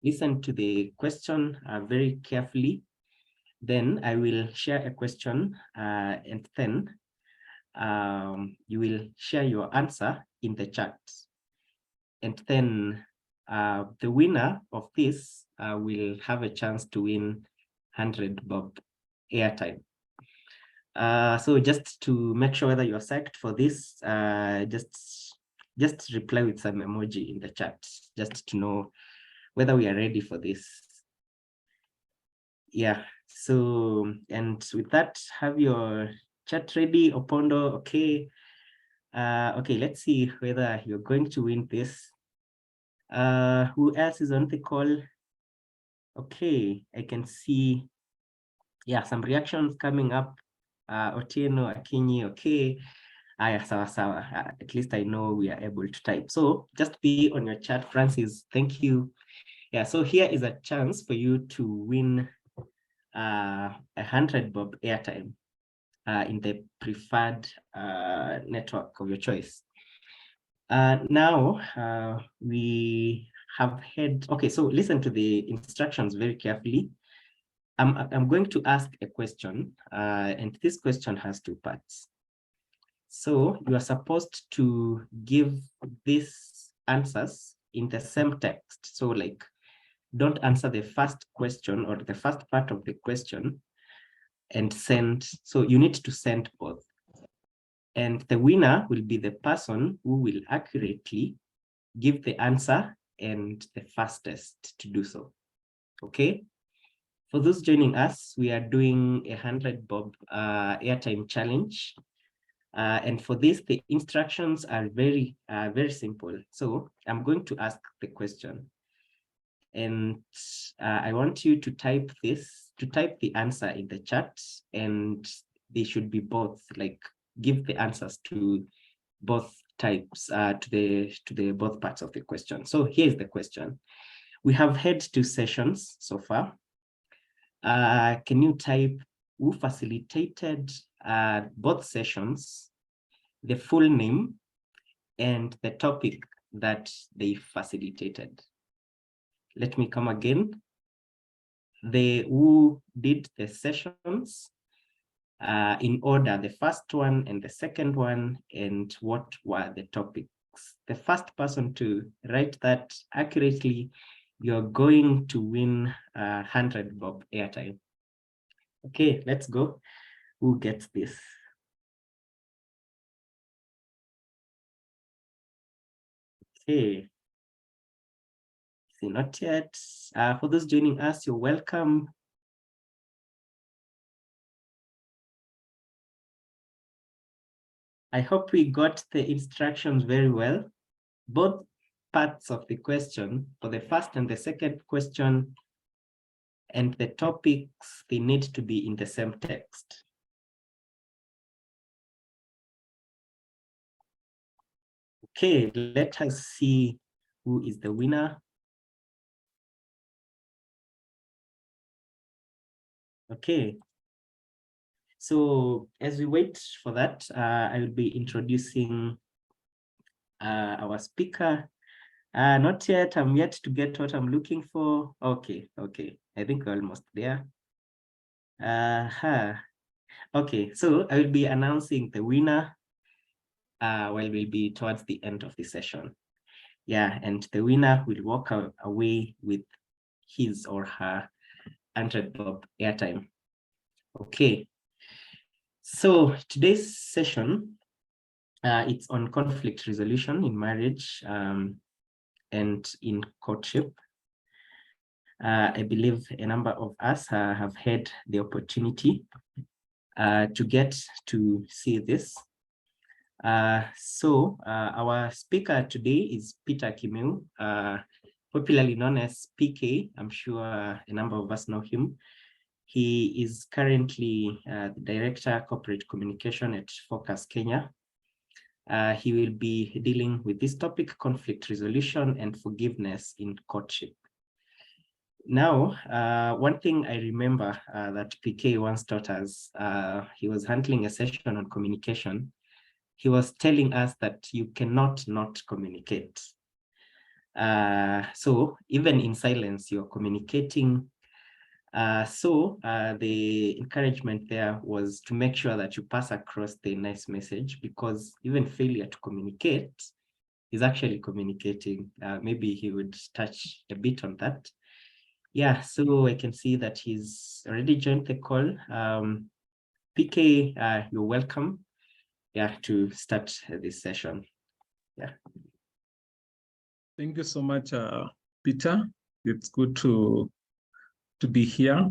listen to the question very carefully. Then I will share a question, and then you will share your answer in the chat. And then the winner of this will have a chance to win 100 bob airtime. So just to make sure whether you're psyched for this, just reply with some emoji in the chat, just to know whether we are ready for this. Yeah, so, and with that, have your chat ready, Opondo. Okay. Okay, let's see whether you're going to win this. Who else is on the call? Okay, I can see, yeah, some reactions coming up. Otieno, Akinyi, okay. Sawa. At least I know we are able to type. So just be on your chat, Francis. Thank you. Yeah, so here is a chance for you to win 100 bob airtime in the preferred network of your choice. Now we have had, okay, so listen to the instructions very carefully. I'm going to ask a question, and this question has two parts. So you are supposed to give these answers in the same text. So like, don't answer the first question or the first part of the question and send. So you need to send both. And the winner will be the person who will accurately give the answer and the fastest to do so. Okay. For those joining us, we are doing 100 bob airtime challenge. And for this, the instructions are very simple. So I'm going to ask the question. And I want you to type the answer in the chat, and they should be both, like, give the answers to both types, to the both parts of the question. So here's the question. We have had 2 sessions so far. Can you type who facilitated both sessions, the full name, and the topic that they facilitated? Let me come again. The who did the sessions in order, the first one and the second one, and what were the topics. The first person to write that accurately, you're going to win 100 bob airtime. Okay, let's go. Who gets this? Okay. See, not yet. For those joining us, you're welcome. I hope we got the instructions very well. Both parts of the question, for the first and the second question, and the topics, they need to be in the same text. Okay, let us see who is the winner. Okay. So as we wait for that, I will be introducing our speaker. Not yet. I'm yet to get what I'm looking for. Okay. I think we're almost there. Okay, so I will be announcing the winner while we'll be towards the end of the session. Yeah, and the winner will walk away with his or her 100 bob airtime. Okay, so today's session, it's on conflict resolution in marriage and in courtship. I believe a number of us have had the opportunity to get to see this. So our speaker today is Peter Kimeu, popularly known as PK. I'm sure a number of us know him. He is currently the Director Corporate Communication at Focus Kenya. He will be dealing with this topic, conflict resolution and forgiveness in courtship. Now, one thing I remember that PK once taught us, he was handling a session on communication. He was telling us that you cannot not communicate. So even in silence, you're communicating. The encouragement there was to make sure that you pass across the nice message, because even failure to communicate is actually communicating. Maybe he would touch a bit on that. Yeah, so I can see that he's already joined the call. PK, you're welcome, yeah, to start this session. Yeah. Thank you so much, Peter. It's good to be here.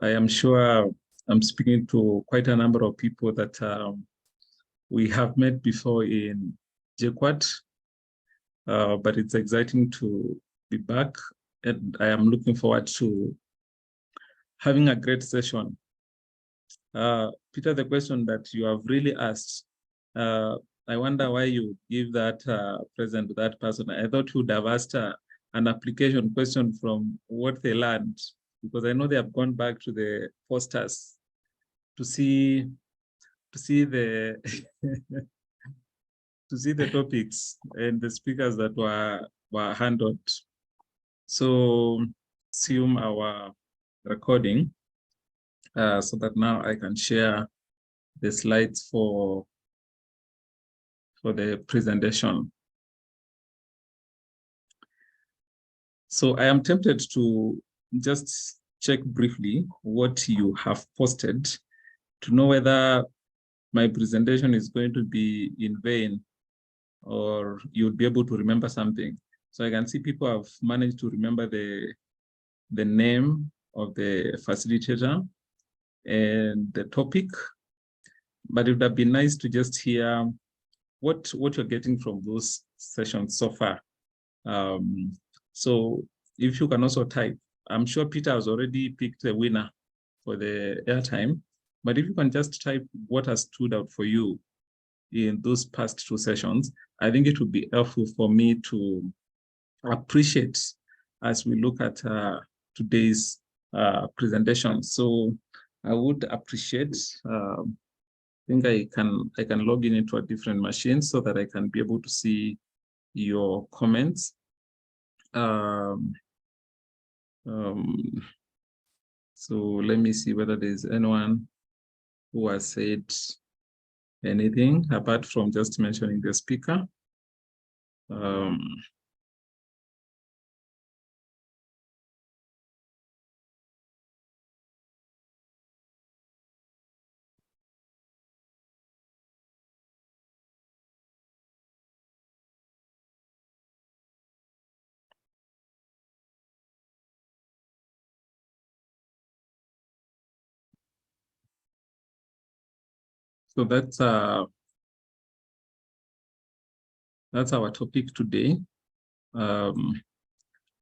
I am sure I'm speaking to quite a number of people that we have met before in JQuat, but it's exciting to be back, and I am looking forward to having a great session. Peter, the question that you have really asked, I wonder why you give that present to that person. I thought you would have asked an application question from what they learned, because I know they have gone back to the posters to see the to see the topics and the speakers that were handled. So resume our recording so that now I can share the slides for the presentation. So I am tempted to just check briefly what you have posted to know whether my presentation is going to be in vain or you'll be able to remember something. So I can see people have managed to remember the name of the facilitator and the topic, but it would have been nice to just hear what you're getting from those sessions so far. So if you can also type, I'm sure Peter has already picked the winner for the airtime, but if you can just type what has stood out for you in those past two sessions, I think it would be helpful for me to appreciate as we look at today's presentation. So I would appreciate, I think I can log in into a different machine so that I can be able to see your comments. So let me see whether there's anyone who has said anything apart from just mentioning the speaker. So that's our topic today,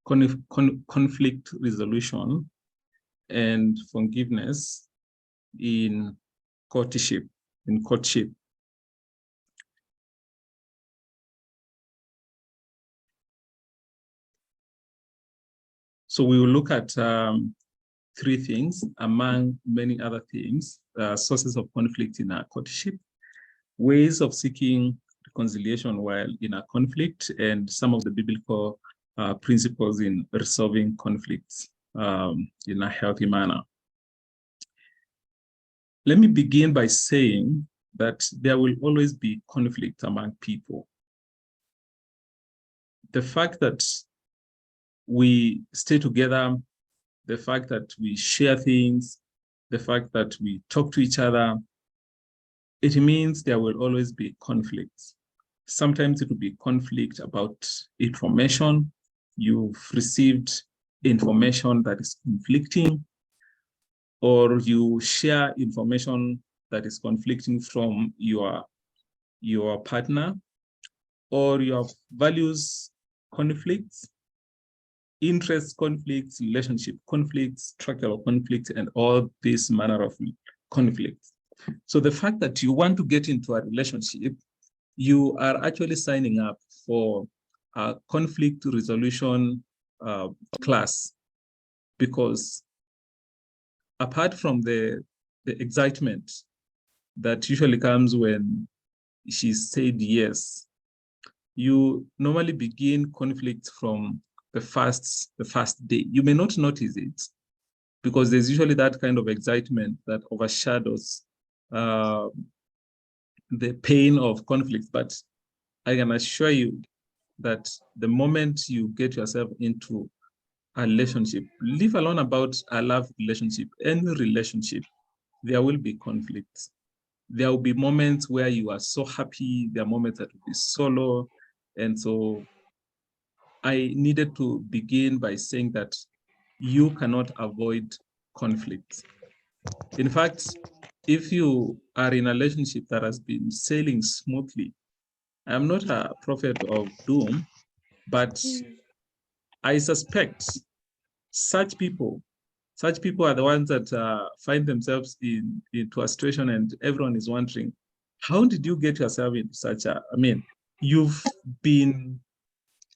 conflict resolution and forgiveness in courtship. So we will look at three things among many other things: sources of conflict in our courtship, ways of seeking reconciliation while in a conflict, and some of the biblical principles in resolving conflicts in a healthy manner. Let me begin by saying that there will always be conflict among people. The fact that we stay together, the fact that we share things, the fact that we talk to each other, it means there will always be conflicts. Sometimes it will be conflict about information. You've received information that is conflicting, or you share information that is conflicting from your partner, or your values conflicts, interest conflicts, relationship conflicts, structural conflicts, and all this manner of conflicts. So the fact that you want to get into a relationship, you are actually signing up for a conflict resolution class, because apart from the excitement that usually comes when she said yes, you normally begin conflict from the first day. You may not notice it because there's usually that kind of excitement that overshadows the pain of conflict. But I can assure you that the moment you get yourself into a relationship, leave alone about a love relationship, any relationship, there will be conflicts. There will be moments where you are so happy. There are moments that will be solo. And so I needed to begin by saying that you cannot avoid conflict. In fact, if you are in a relationship that has been sailing smoothly, I'm not a prophet of doom, but I suspect such people are the ones that find themselves into a situation and everyone is wondering, how did you get yourself into such a, I mean, you've been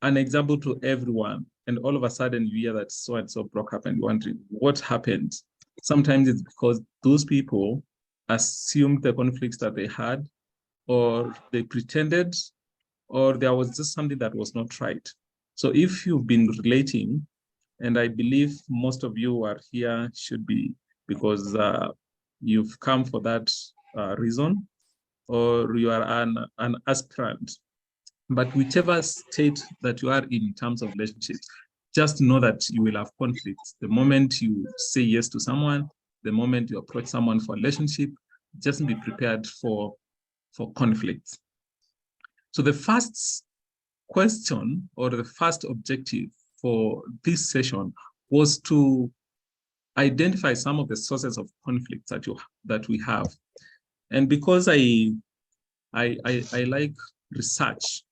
an example to everyone and all of a sudden you hear that so and so broke up and you're wondering what happened. Sometimes it's because those people assumed the conflicts that they had, or they pretended, or there was just something that was not right. So if you've been relating, and I believe most of you are here should be because you've come for that reason, or you are an aspirant. But whichever state that you are in terms of relationships, just know that you will have conflicts. The moment you say yes to someone, the moment you approach someone for a relationship, just be prepared for conflicts. So the first question or the first objective for this session was to identify some of the sources of conflicts that we have. And because I like research,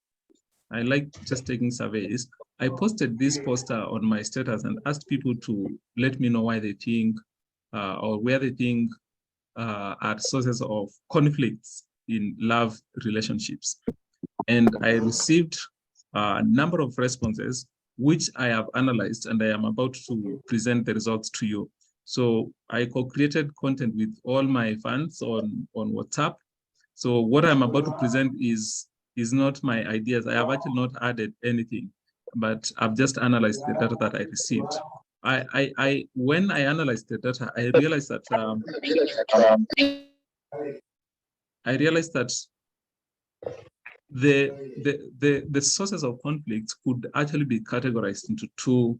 I like just taking surveys, I posted this poster on my status and asked people to let me know why they think or where they think are sources of conflicts in love relationships. And I received a number of responses, which I have analyzed, and I am about to present the results to you. So I co-created content with all my fans on WhatsApp. So what I'm about to present is not my ideas. I have actually not added anything, but I've just analyzed the data that I received. When I analyzed the data, I realized that the sources of conflict could actually be categorized into two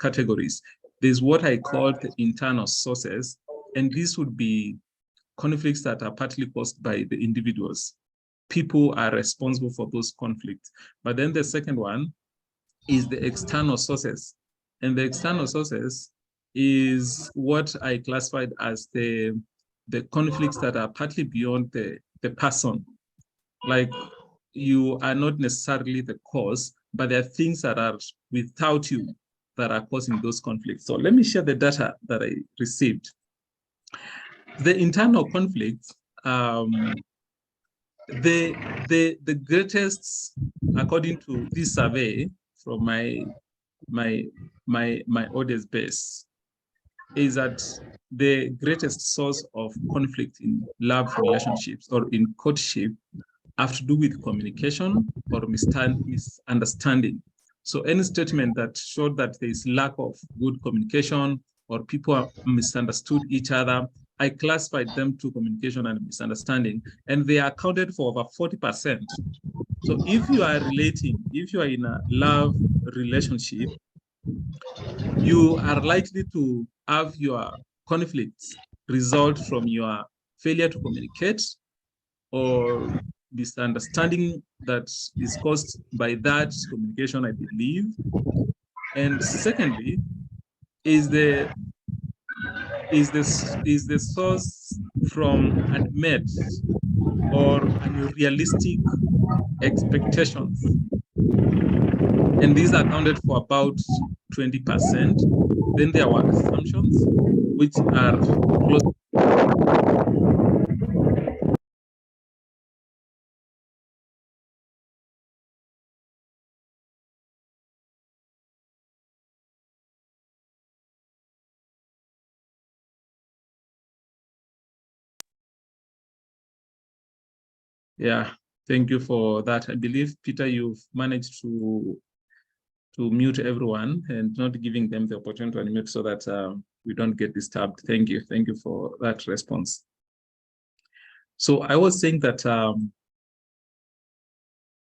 categories. There's what I call the internal sources, and these would be conflicts that are partly caused by the individuals. People are responsible for those conflicts. But then the second one is the external sources. And the external sources is what I classified as the conflicts that are partly beyond the person. Like, you are not necessarily the cause, but there are things that are without you that are causing those conflicts. So let me share the data that I received. The internal conflicts, the greatest, according to this survey from my audience base, is that the greatest source of conflict in love relationships or in courtship have to do with communication or misunderstanding. So any statement that showed that there is lack of good communication or people misunderstood each other, I classified them to communication and misunderstanding, and they are accounted for over 40%. So if you are relating, if you are in a love relationship, you are likely to have your conflicts result from your failure to communicate or misunderstanding that is caused by that communication, I believe. And secondly, is the source from unmet or unrealistic expectations. And these are accounted for about 20%. Then there were assumptions, which are close. Yeah. Thank you for that. I believe, Peter, you've managed to mute everyone and not giving them the opportunity to unmute so that we don't get disturbed. Thank you. Thank you for that response. So I was saying that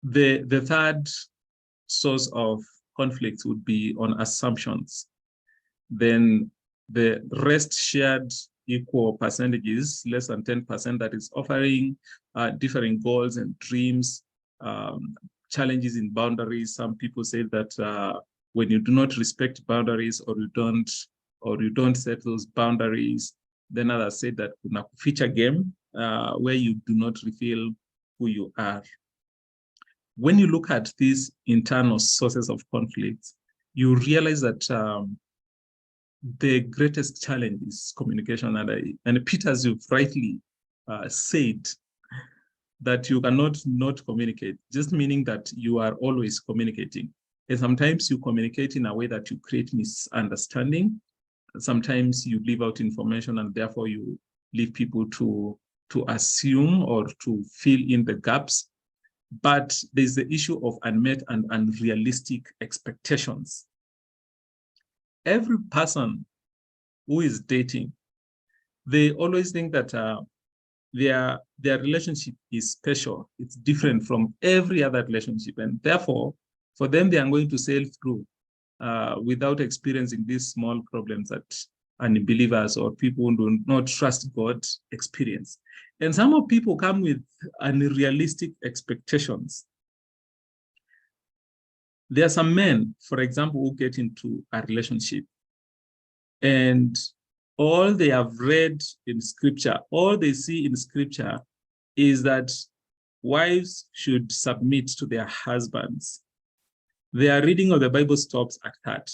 the third source of conflict would be on assumptions. Then the rest shared equal percentages, less than 10%, that is offering differing goals and dreams, challenges in boundaries. Some people say that when you do not respect boundaries or you don't set those boundaries, then others say that kuna feature game where you do not reveal who you are. When you look at these internal sources of conflict, you realize that the greatest challenge is communication. And Peter, as you've rightly said, that you cannot not communicate, just meaning that you are always communicating. And sometimes you communicate in a way that you create misunderstanding. Sometimes you leave out information and therefore you leave people to assume or to fill in the gaps. But there's the issue of unmet and unrealistic expectations. Every person who is dating, they always think that their relationship is special. It's different from every other relationship. And therefore, for them, they are going to sail through without experiencing these small problems that unbelievers or people who do not trust God experience. And some of people come with unrealistic expectations. There are some men, for example, who get into a relationship and all they have read in scripture, all they see in scripture is that wives should submit to their husbands. Their reading of the Bible stops at that.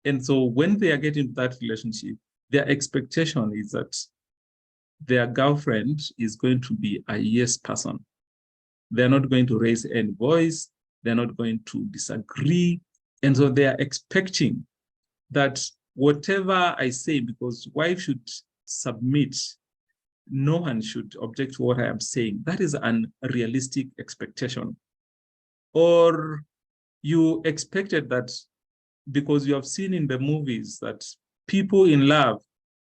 And so when they are getting into that relationship, their expectation is that their girlfriend is going to be a yes person. They're not going to raise any voice. They're not going to disagree. And so they are expecting that whatever I say, because wife should submit, no one should object to what I am saying. That is an unrealistic expectation. Or you expected that because you have seen in the movies that people in love,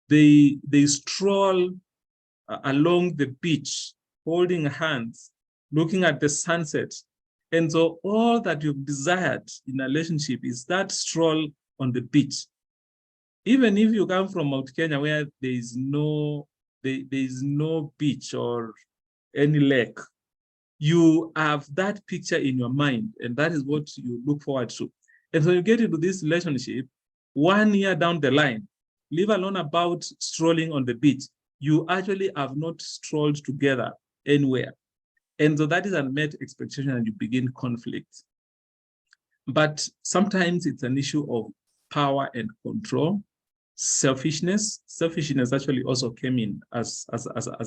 they stroll along the beach, holding hands, looking at the sunset. And so all that you've desired in a relationship is that stroll on the beach. Even if you come from Mount Kenya where there is no beach or any lake, you have that picture in your mind, and that is what you look forward to. And so you get into this relationship 1 year down the line, leave alone about strolling on the beach, you actually have not strolled together anywhere. And so that is unmet expectation and you begin conflict. But sometimes it's an issue of power and control, selfishness. Selfishness actually also came in as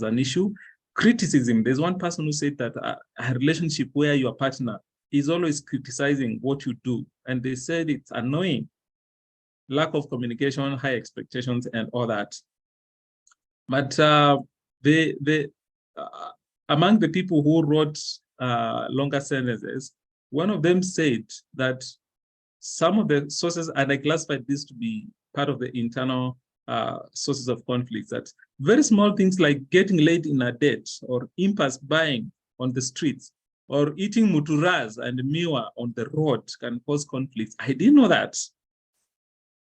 an issue. Criticism. There's one person who said that a relationship where your partner is always criticizing what you do. And they said it's annoying. Lack of communication, high expectations, and all that. But among the people who wrote longer sentences, one of them said that some of the sources, and I classified this to be part of the internal sources of conflicts, that very small things like getting late in a date or impulse buying on the streets or eating muturas and miwa on the road can cause conflicts. I didn't know that.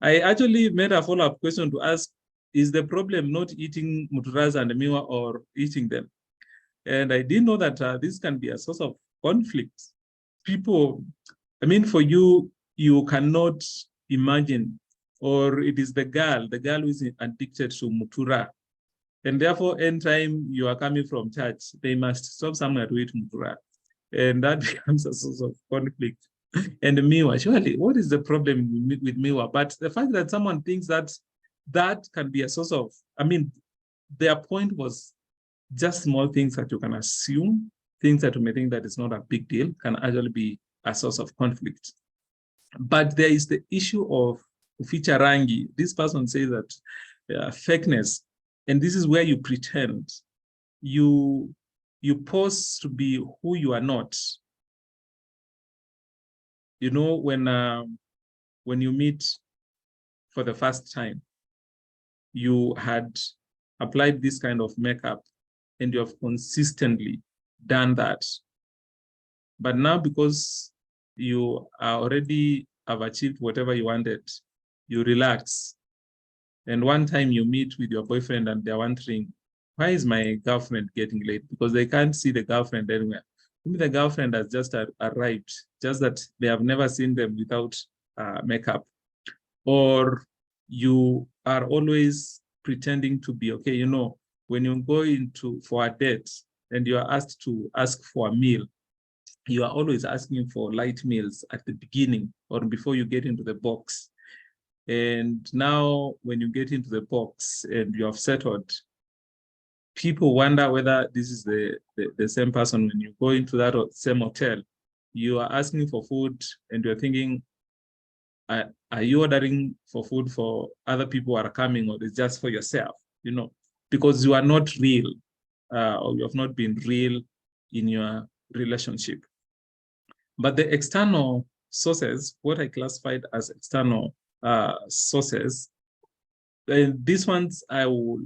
I actually made a follow-up question to ask, is the problem not eating muturas and miwa or eating them? And I didn't know that this can be a source of conflict. People, I mean, for you, you cannot imagine, or it is the girl who is addicted to mutura. And therefore, anytime you are coming from church, they must stop somewhere to eat mutura. And that becomes a source of conflict. And miwa, surely, what is the problem with miwa? But the fact that someone thinks that that can be a source of, I mean, their point was just small things that you can assume, things that you may think that it's not a big deal, can actually be a source of conflict. But there is the issue of feature rangi. This person says that fakeness, and this is where you pretend. You you pose to be who you are not. You know, when you meet for the first time, you had applied this kind of makeup and you have consistently done that. But now, because you are already have achieved whatever you wanted, you relax. And one time you meet with your boyfriend and they're wondering, why is my girlfriend getting late? Because they can't see the girlfriend anywhere. Maybe the girlfriend has just arrived, just that they have never seen them without makeup. Or you are always pretending to be okay. You know, when you go for a date and you are asked to ask for a meal, you are always asking for light meals at the beginning or before you get into the box. And now when you get into the box and you have settled, people wonder whether this is the same person. When you go into that same hotel, you are asking for food and you're thinking, are you ordering for food for other people who are coming, or it's just for yourself? You know, because you are not real, or you have not been real in your relationship. But the external sources, what I classified as external sources, these ones I will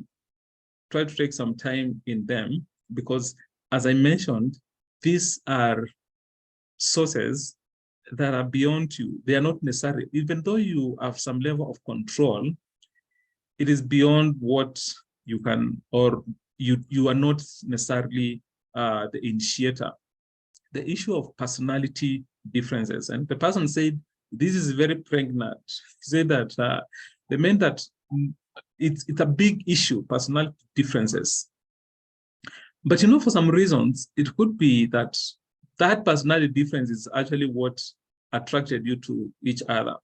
try to take some time in them, because as I mentioned, these are sources that are beyond you. They are not necessary. Even though you have some level of control, it is beyond what you can, or you are not necessarily the initiator. The issue of personality differences. And the person said, this is very pregnant. He said that they meant that it's a big issue, personality differences. But you know, for some reasons, it could be that that personality difference is actually what attracted you to each other.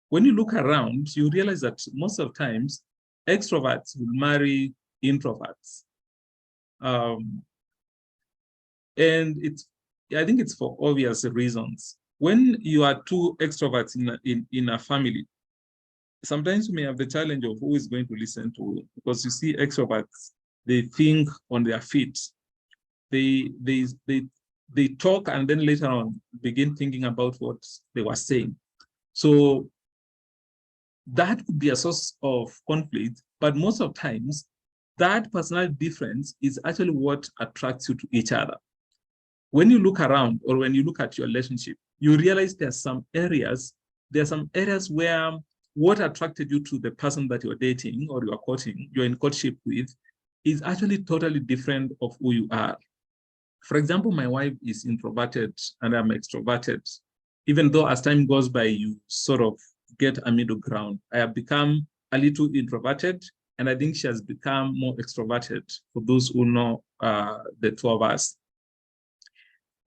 When you look around, you realize that most of times, extroverts will marry introverts. And I think it's for obvious reasons. When you are two extroverts in a family, sometimes you may have the challenge of who is going to listen to who, because you see extroverts, they think on their feet. They talk and then later on begin thinking about what they were saying. So that could be a source of conflict, but most of times that personality difference is actually what attracts you to each other. When you look around, or when you look at your relationship, you realize there are some areas where what attracted you to the person that you're dating or you're in courtship with, is actually totally different of who you are. For example, my wife is introverted and I'm extroverted. Even though as time goes by, you sort of get a middle ground. I have become a little introverted, and I think she has become more extroverted, for those who know the two of us.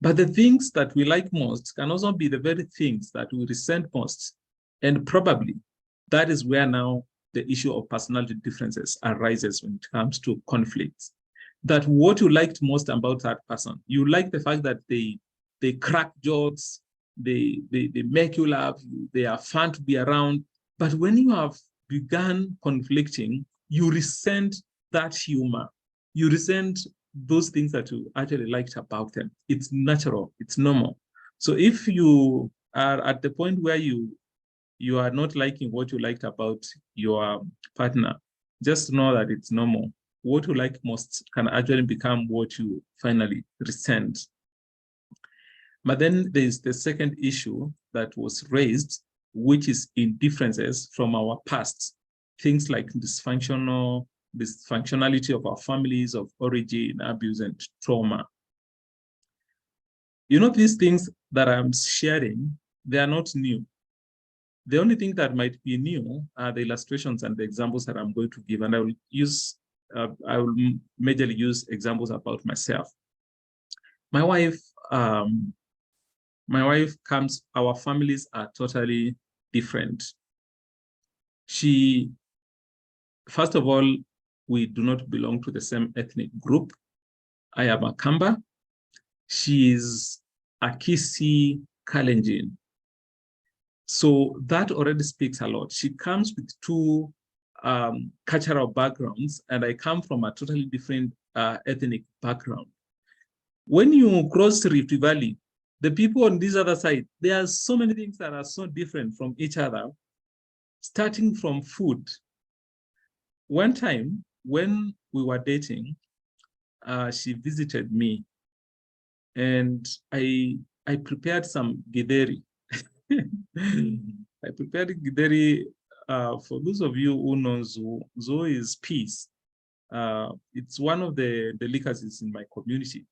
But the things that we like most can also be the very things that we resent most. And probably that is where now the issue of personality differences arises when it comes to conflicts. That what you liked most about that person, you like the fact that they crack jokes, they make you laugh, they are fun to be around. But when you have begun conflicting, you resent that humor. You resent those things that you actually liked about them. It's natural, it's normal. So if you are at the point where you are not liking what you liked about your partner, just know that it's normal. What you like most can actually become what you finally resent. But then there's the second issue that was raised, which is indifferences from our past. Things like dysfunctionality of our families of origin, abuse, and trauma. You know, these things that I'm sharing, they are not new. The only thing that might be new are the illustrations and the examples that I'm going to give, and I will majorly use examples about myself. My wife our families are totally different. First of all, we do not belong to the same ethnic group. I am a Kamba. She is a Kisii Kalenjin. So that already speaks a lot. She comes with two cultural backgrounds, and I come from a totally different ethnic background. When you cross Rift Valley, the people on this other side, there are so many things that are so different from each other, starting from food. One time when we were dating, she visited me, and I prepared some githeri. I prepared githeri. For those of you who know zo is peace. It's one of the delicacies in my community.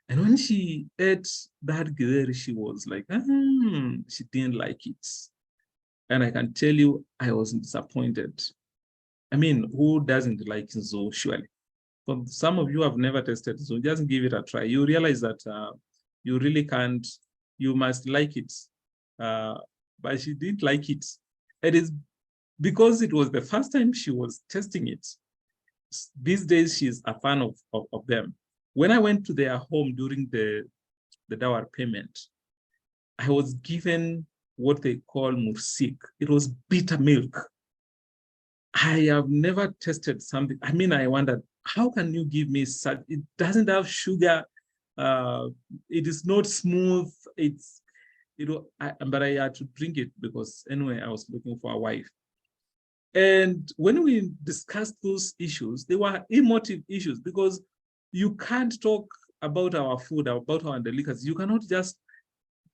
And when she ate that githeri, she was like, she didn't like it. And I can tell you, I was disappointed. I mean, who doesn't like zo, surely? For some of you have never tested, so just give it a try. You realize that you really can't, you must like it. But she didn't like it. It is because it was the first time she was testing it. These days, she's a fan of them. When I went to their home during the dower payment, I was given what they call mursik. It was bitter milk. I have never tested something. I mean, I wondered, how can you give me such? It doesn't have sugar. It is not smooth. It's, but I had to drink it because anyway, I was looking for a wife. And when we discussed those issues, they were emotive issues because you can't talk about our food, about our delicacies. You cannot just,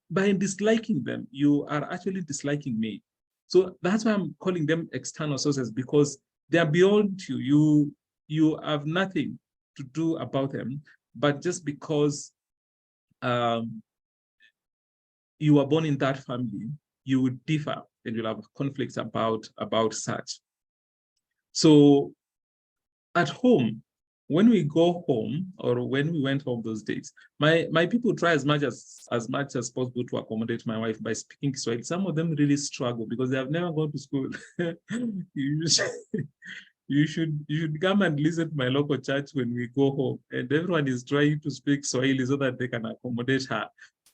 by disliking them, you are actually disliking me. So that's why I'm calling them external sources, because they are beyond you. You have nothing to do about them, but just because you were born in that family, you would differ and you'll have conflicts about such. So at home, when we go home or when we went home those days, my people try as much as possible to accommodate my wife by speaking Swahili. Some of them really struggle because they have never gone to school. You should come and listen to my local church when we go home, and everyone is trying to speak Swahili so that they can accommodate her.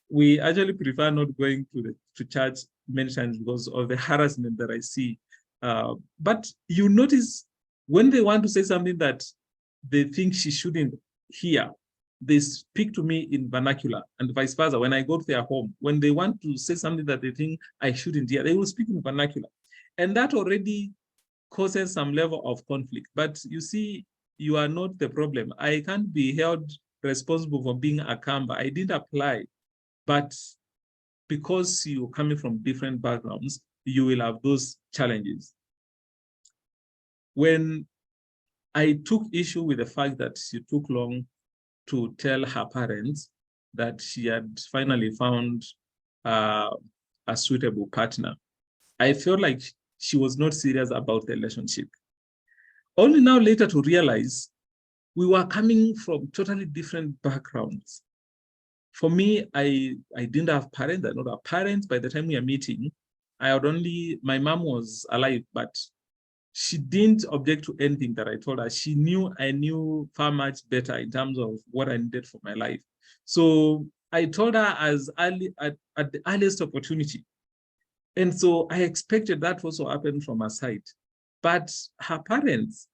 We actually prefer not going to church many times because of the harassment that I see. But you notice when they want to say something that they think she shouldn't hear, they speak to me in vernacular, and vice versa. When I go to their home, when they want to say something that they think I shouldn't hear, they will speak in vernacular. And that already causes some level of conflict. But you see, you are not the problem. I can't be held responsible for being a Kamba. I didn't apply. But because you're coming from different backgrounds, you will have those challenges. When I took issue with the fact that she took long to tell her parents that she had finally found a suitable partner, I felt like she was not serious about the relationship. Only now later to realize we were coming from totally different backgrounds. For me, I didn't have parents. I don't have parents. By the time we are meeting, I had only, my mom was alive, but she didn't object to anything that I told her. She knew I knew far much better in terms of what I needed for my life. So I told her as early at the earliest opportunity. And so I expected that also happened from her side. But her parents,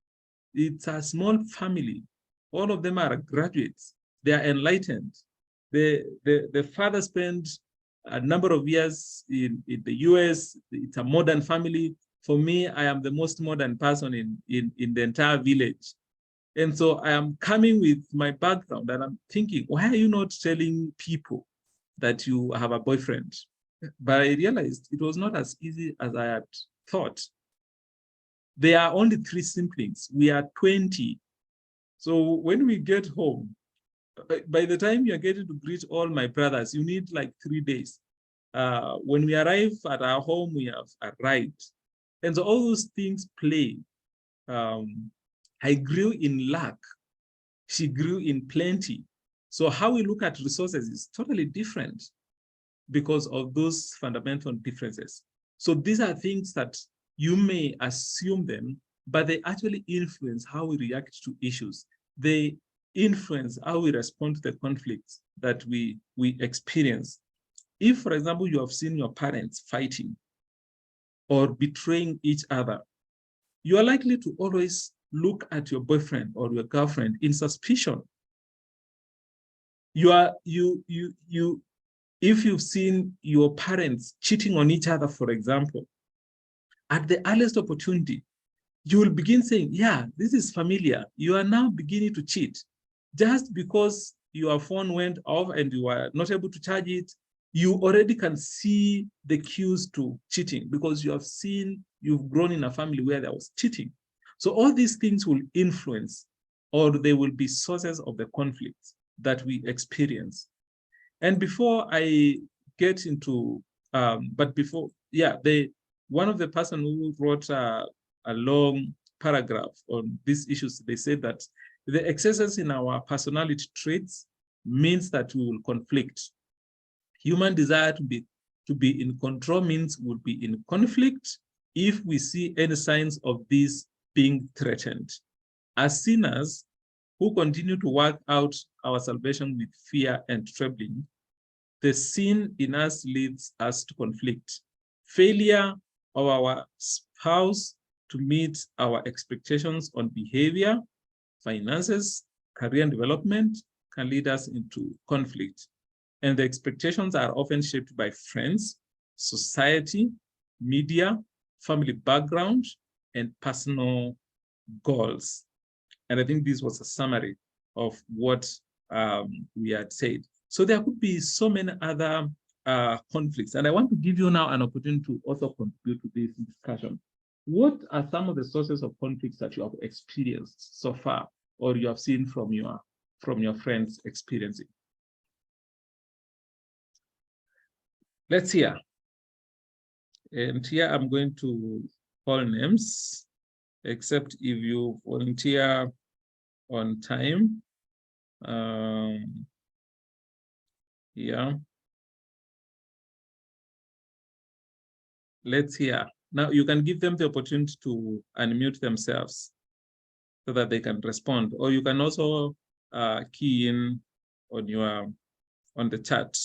it's a small family. All of them are graduates. They are enlightened. The father spent a number of years in the US. It's a modern family. For me, I am the most modern person in the entire village. And so I am coming with my background and I'm thinking, why are you not telling people that you have a boyfriend? But I realized it was not as easy as I had thought. There are only 3 siblings. We are 20. So when we get home, by the time you're getting to greet all my brothers, you need like 3 days. When we arrive at our home, we have arrived. And so all those things play. I grew in lack. She grew in plenty. So how we look at resources is totally different because of those fundamental differences. So these are things that you may assume them, but they actually influence how we react to issues. They influence how we respond to the conflicts that we experience. If, for example, you have seen your parents fighting or betraying each other, you are likely to always look at your boyfriend or your girlfriend in suspicion. If you've seen your parents cheating on each other, for example, at the earliest opportunity, you will begin saying, yeah, this is familiar. You are now beginning to cheat. Just because your phone went off and you are not able to charge it, you already can see the cues to cheating because you've grown in a family where there was cheating. So all these things will influence, or they will be sources of the conflicts that we experience. And before I get into, one of the person who wrote a long paragraph on these issues, they said that the excesses in our personality traits means that we will conflict. Human desire to be in control means we'll be in conflict if we see any signs of this being threatened. As sinners who continue to work out our salvation with fear and trembling, the sin in us leads us to conflict. Failure of our spouse to meet our expectations on behavior, finances, career and development can lead us into conflict. And the expectations are often shaped by friends, society, media, family background, and personal goals. And I think this was a summary of what we had said. So there could be so many other conflicts. And I want to give you now an opportunity to also contribute to this discussion. What are some of the sources of conflicts that you have experienced so far, or you have seen from your friends experiencing? Let's hear. And here I'm going to call names, except if you volunteer on time. Yeah. Let's hear. Now you can give them the opportunity to unmute themselves so that they can respond, or you can also key in on the chat.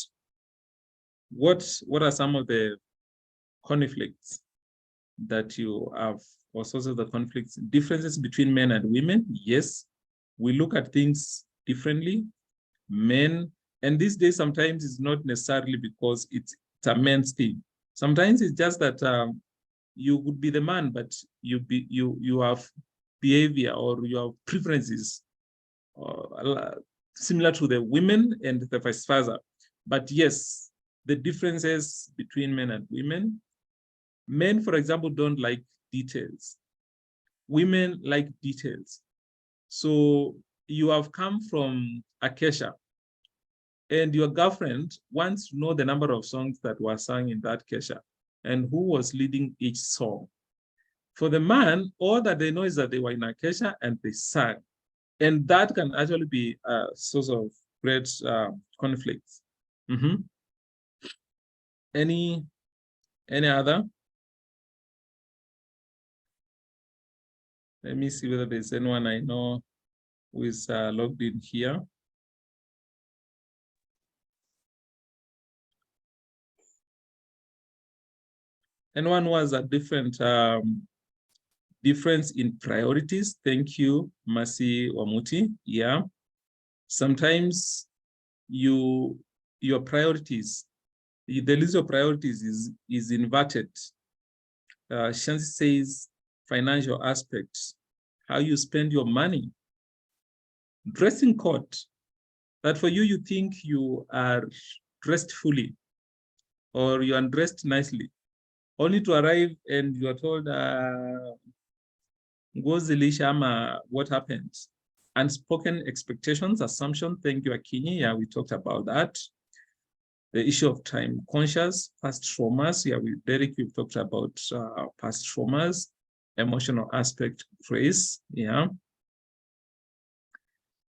What are some of the conflicts that you have, or sources of the conflicts? Differences between men and women? Yes, we look at things differently. Men, and these days sometimes it's not necessarily because it's a men's thing. Sometimes it's just that you would be the man, but you have behavior or you have preferences similar to the women, and the vice versa. But yes, the differences between men and women. Men, for example, don't like details. Women like details. So you have come from Acacia, and your girlfriend wants to know the number of songs that were sung in that Kesha and who was leading each song. For the man, all that they know is that they were in Acacia and they sang. And that can actually be a source of great conflicts. Any other? Let me see whether there's anyone I know who is logged in here. Anyone who has a difference in priorities? Thank you, Mercy Wamuti. Yeah. Sometimes your priorities, the list of priorities is inverted. Shansi says financial aspects, how you spend your money. Dressing code, that for you, you think you are dressed fully or you are dressed nicely, only to arrive and you are told, what happened? Unspoken expectations, assumption. Thank you, Akinyi. Yeah, we talked about that. The issue of time conscious, past traumas. Yeah, with Derek, we've talked about past traumas, emotional aspect, grace. Yeah.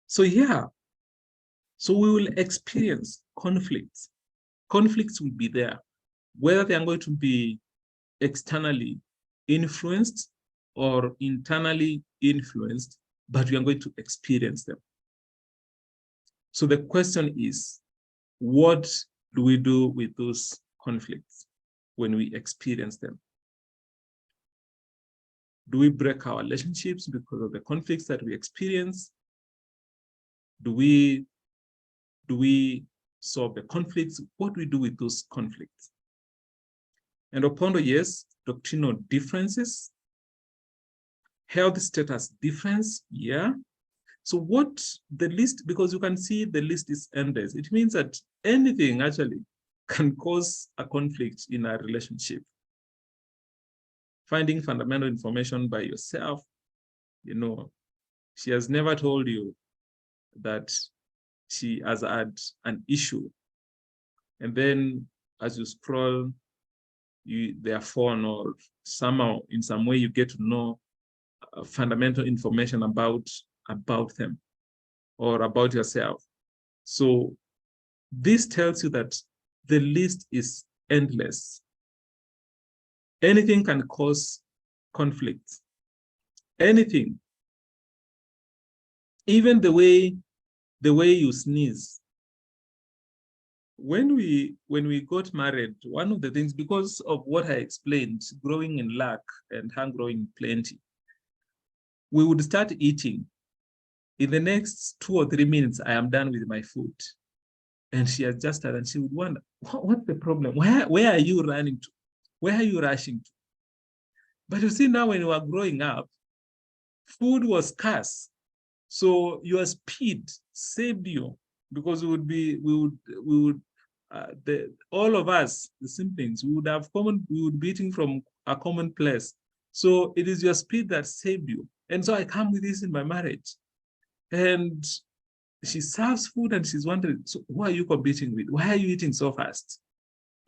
So yeah, so we will experience conflicts. Conflicts will be there, whether they are going to be externally influenced or internally influenced, but we are going to experience them. So the question is, what do we do with those conflicts when we experience them? Do we break our relationships because of the conflicts that we experience? Do we do we solve the conflicts? What do we do with those conflicts? And Opondo, yes, doctrinal differences, health status difference, yeah. So what the list, because you can see the list is endless. It means that anything actually can cause a conflict in a relationship. Finding fundamental information by yourself, she has never told you that she has had an issue. And then as you scroll their phone or somehow in some way you get to know fundamental information about them or about yourself. So this tells you that the list is endless. Anything can cause conflict. Anything. Even the way you sneeze. When we got married, one of the things, because of what I explained, growing in lack and her growing in plenty, we would start eating. In the next 2 or 3 minutes, I am done with my food. And she adjusted and she would wonder, what's the problem? Where are you running to? Where are you rushing to? But you see, now when you are growing up, food was scarce. So your speed saved you, because all of us, the siblings, we would be eating from a common place. So it is your speed that saved you. And so I come with this in my marriage. And she serves food and she's wondering, so who are you competing with? Why are you eating so fast?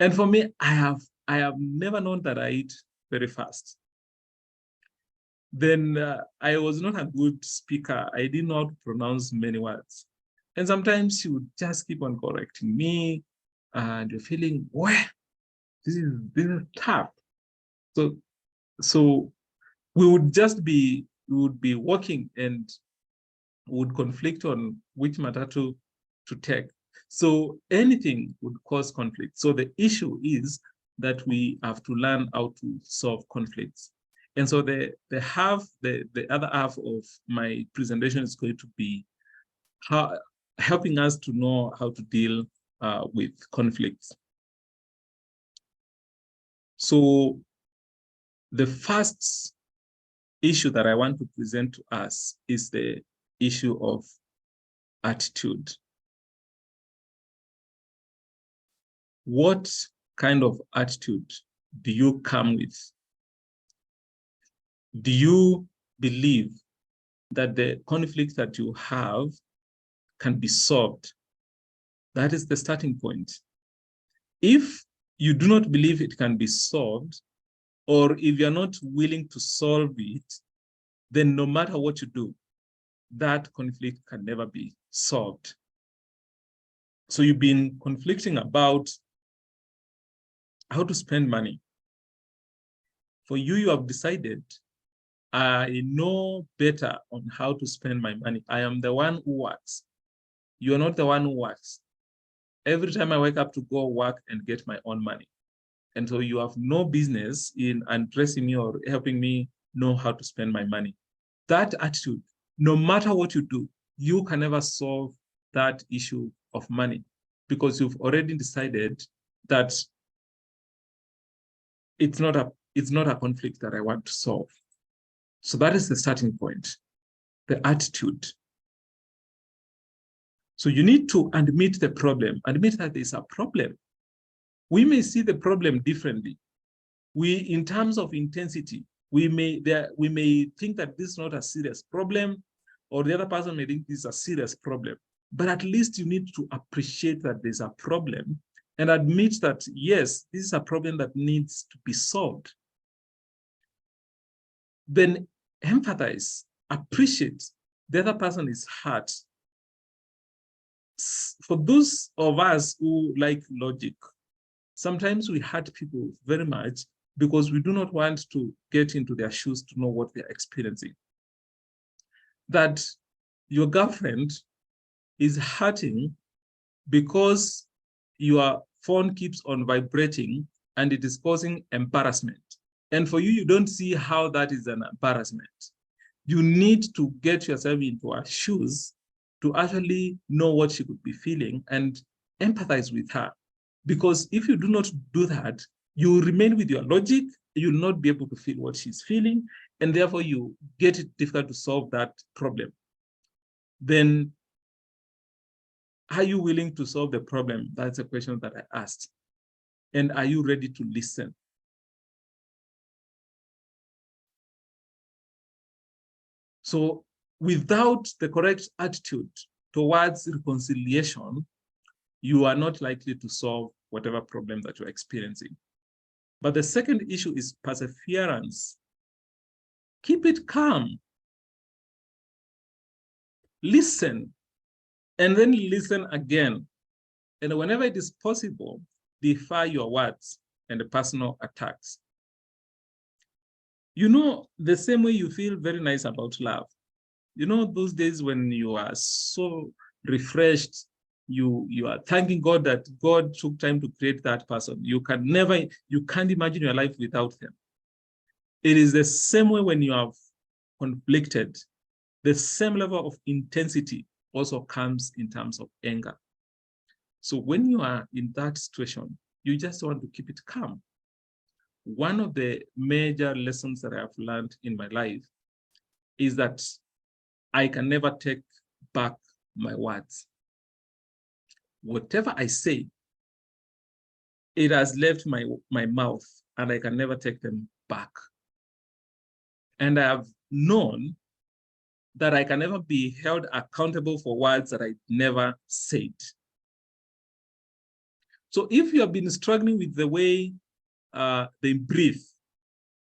And for me, I have never known that I eat very fast. Then I was not a good speaker. I didn't know how to pronounce many words. And sometimes she would just keep on correcting me, and you're feeling, well, this is tough. So we would be walking and would conflict on which matatu to take. So anything would cause conflict. So the issue is that we have to learn how to solve conflicts. And so the other half of my presentation is going to be helping us to know how to deal with conflicts. So the first issue that I want to present to us is the issue of attitude. What kind of attitude do you come with? Do you believe that the conflict that you have can be solved? That is the starting point. If you do not believe it can be solved, or if you're not willing to solve it, then no matter what you do, that conflict can never be solved. So you've been conflicting about how to spend money. For you, you have decided, I know better on how to spend my money. I am the one who works. You're not the one who works. Every time I wake up to go work and get my own money. And so you have no business in addressing me or helping me know how to spend my money. That attitude, no matter what you do, you can never solve that issue of money, because you've already decided that it's not a conflict that I want to solve. So that is the starting point, the attitude. So you need to admit the problem, admit that there's a problem. We may see the problem differently. In terms of intensity, we may think that this is not a serious problem, or the other person may think this is a serious problem. But at least you need to appreciate that there's a problem and admit that, yes, this is a problem that needs to be solved. Then empathize, appreciate the other person is hurt. For those of us who like logic, sometimes we hurt people very much because we do not want to get into their shoes to know what they're experiencing. That your girlfriend is hurting because your phone keeps on vibrating and it is causing embarrassment. And for you, you don't see how that is an embarrassment. You need to get yourself into her shoes to actually know what she could be feeling and empathize with her. Because if you do not do that, you remain with your logic, you'll not be able to feel what she's feeling, and therefore you get it difficult to solve that problem. Then, are you willing to solve the problem? That's a question that I asked. And are you ready to listen? So without the correct attitude towards reconciliation, you are not likely to solve whatever problem that you're experiencing. But the second issue is perseverance. Keep it calm. Listen, and then listen again. And whenever it is possible, defer your words and the personal attacks. You know, the same way you feel very nice about love. You know, those days when you are so refreshed, you are thanking God that God took time to create that person. You can't imagine your life without them. It is the same way when you have conflicted. The same level of intensity also comes in terms of anger. So when you are in that situation, you just want to keep it calm. One of the major lessons that I have learned in my life is that I can never take back my words. Whatever I say, it has left my mouth and I can never take them back. And I have known that I can never be held accountable for words that I never said. So if you have been struggling with the way they breathe,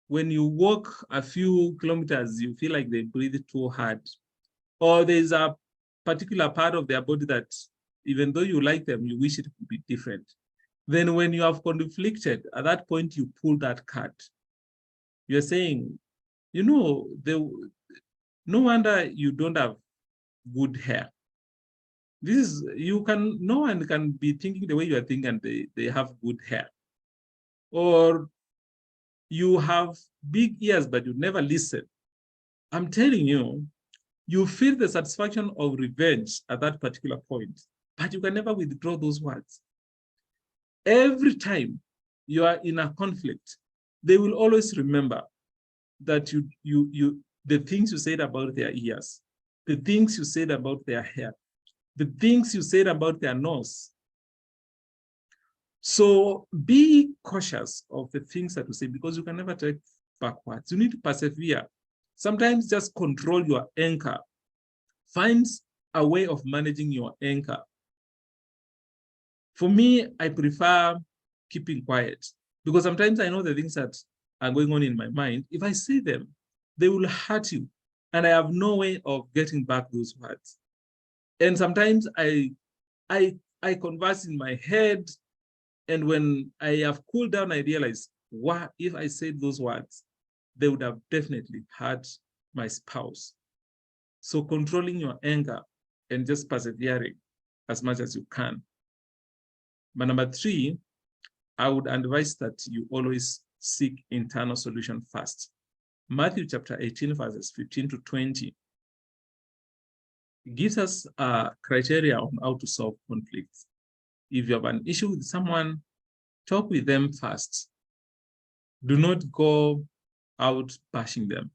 when you walk a few kilometers, you feel like they breathe too hard, or there's a particular part of their body that, even though you like them, you wish it could be different. Then when you have conflicted, at that point, you pull that card. You're saying, you know, no wonder you don't have good hair. No one can be thinking the way you are thinking and they have good hair. Or you have big ears, but you never listen. I'm telling you, you feel the satisfaction of revenge at that particular point, but you can never withdraw those words. Every time you are in a conflict, they will always remember that the things you said about their ears, the things you said about their hair, the things you said about their nose. So be cautious of the things that you say, because you can never take backwards. You need to persevere. Sometimes just control your anger. Find a way of managing your anger. For me, I prefer keeping quiet, because sometimes I know the things that are going on in my mind. If I say them, they will hurt you, and I have no way of getting back those words. And sometimes I converse in my head, and when I have cooled down, I realize, what if I said those words? They would have definitely hurt my spouse. So controlling your anger and just persevering as much as you can. But number 3, I would advise that you always seek internal solution first. Matthew chapter 18, verses 15 to 20 gives us a criteria on how to solve conflicts. If you have an issue with someone, talk with them first. Do not go out bashing them.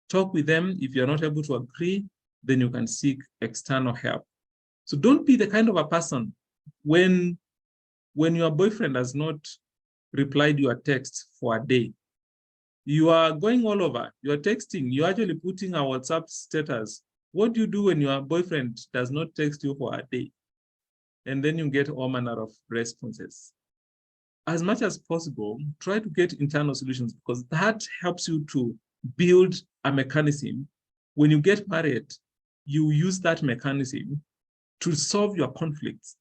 Talk with them. If you're not able to agree, then you can seek external help. So don't be the kind of a person when your boyfriend has not replied your text for a day, you are going all over, you're texting, you're actually putting a WhatsApp status. What do you do when your boyfriend does not text you for a day? And then you get all manner of responses. As much as possible, try to get internal solutions, because that helps you to build a mechanism. When you get married, you use that mechanism to solve your conflicts.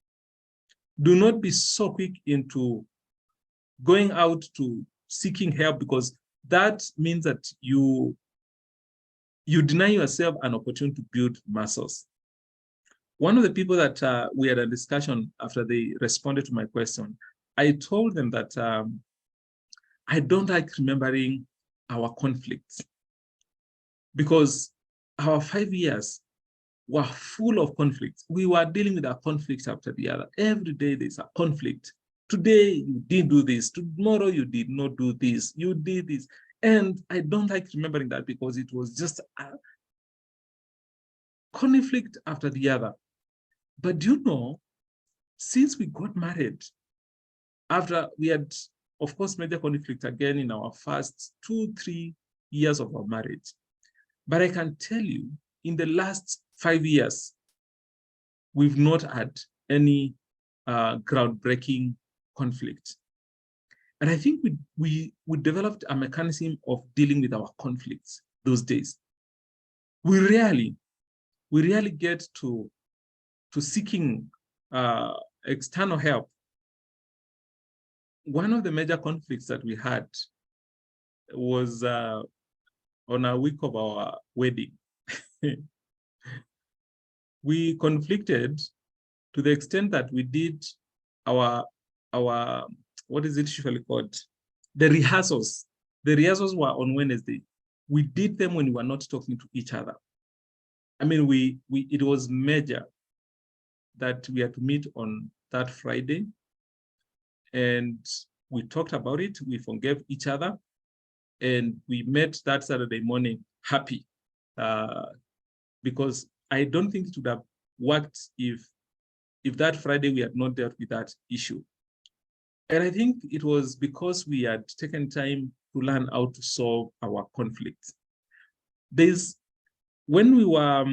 Do not be so quick into going out to seeking help, because that means that you deny yourself an opportunity to build muscles. One of the people that we had a discussion after they responded to my question, I told them that I don't like remembering our conflicts, because our 5 years were full of conflicts. We were dealing with a conflict after the other. Every day there's a conflict. Today you did do this. Tomorrow you did not do this. You did this. And I don't like remembering that because it was just a conflict after the other. But do you know, since we got married, after we had, of course, major conflict again in our first 2-3 years of our marriage. But I can tell you, in the last 5 years, we've not had any groundbreaking conflict. And I think we developed a mechanism of dealing with our conflicts those days. We rarely get to seeking external help. One of the major conflicts that we had was on a week of our wedding. We conflicted to the extent that we did our what is it usually called? The rehearsals. The rehearsals were on Wednesday. We did them when we were not talking to each other. I mean, it was major that we had to meet on that Friday, and we talked about it. We forgave each other, and we met that Saturday morning happy, because I don't think it would have worked if that Friday we had not dealt with that issue. And I think it was because we had taken time to learn how to solve our conflicts. When we were,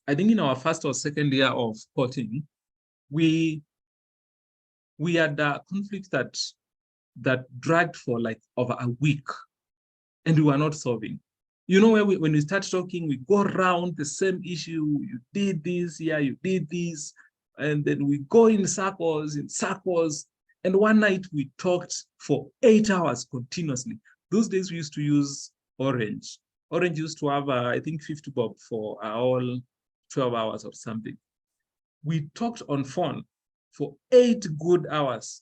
I think in our first or second year of courting, we had a conflict that dragged for like over a week, and we were not solving. You know, when we start talking, we go around the same issue. You did this, yeah, you did this, and then we go in circles. And one night we talked for 8 hours continuously. Those days we used to use Orange. Orange used to have, I think, 50 bob for all 12 hours or something. We talked on phone for 8 good hours.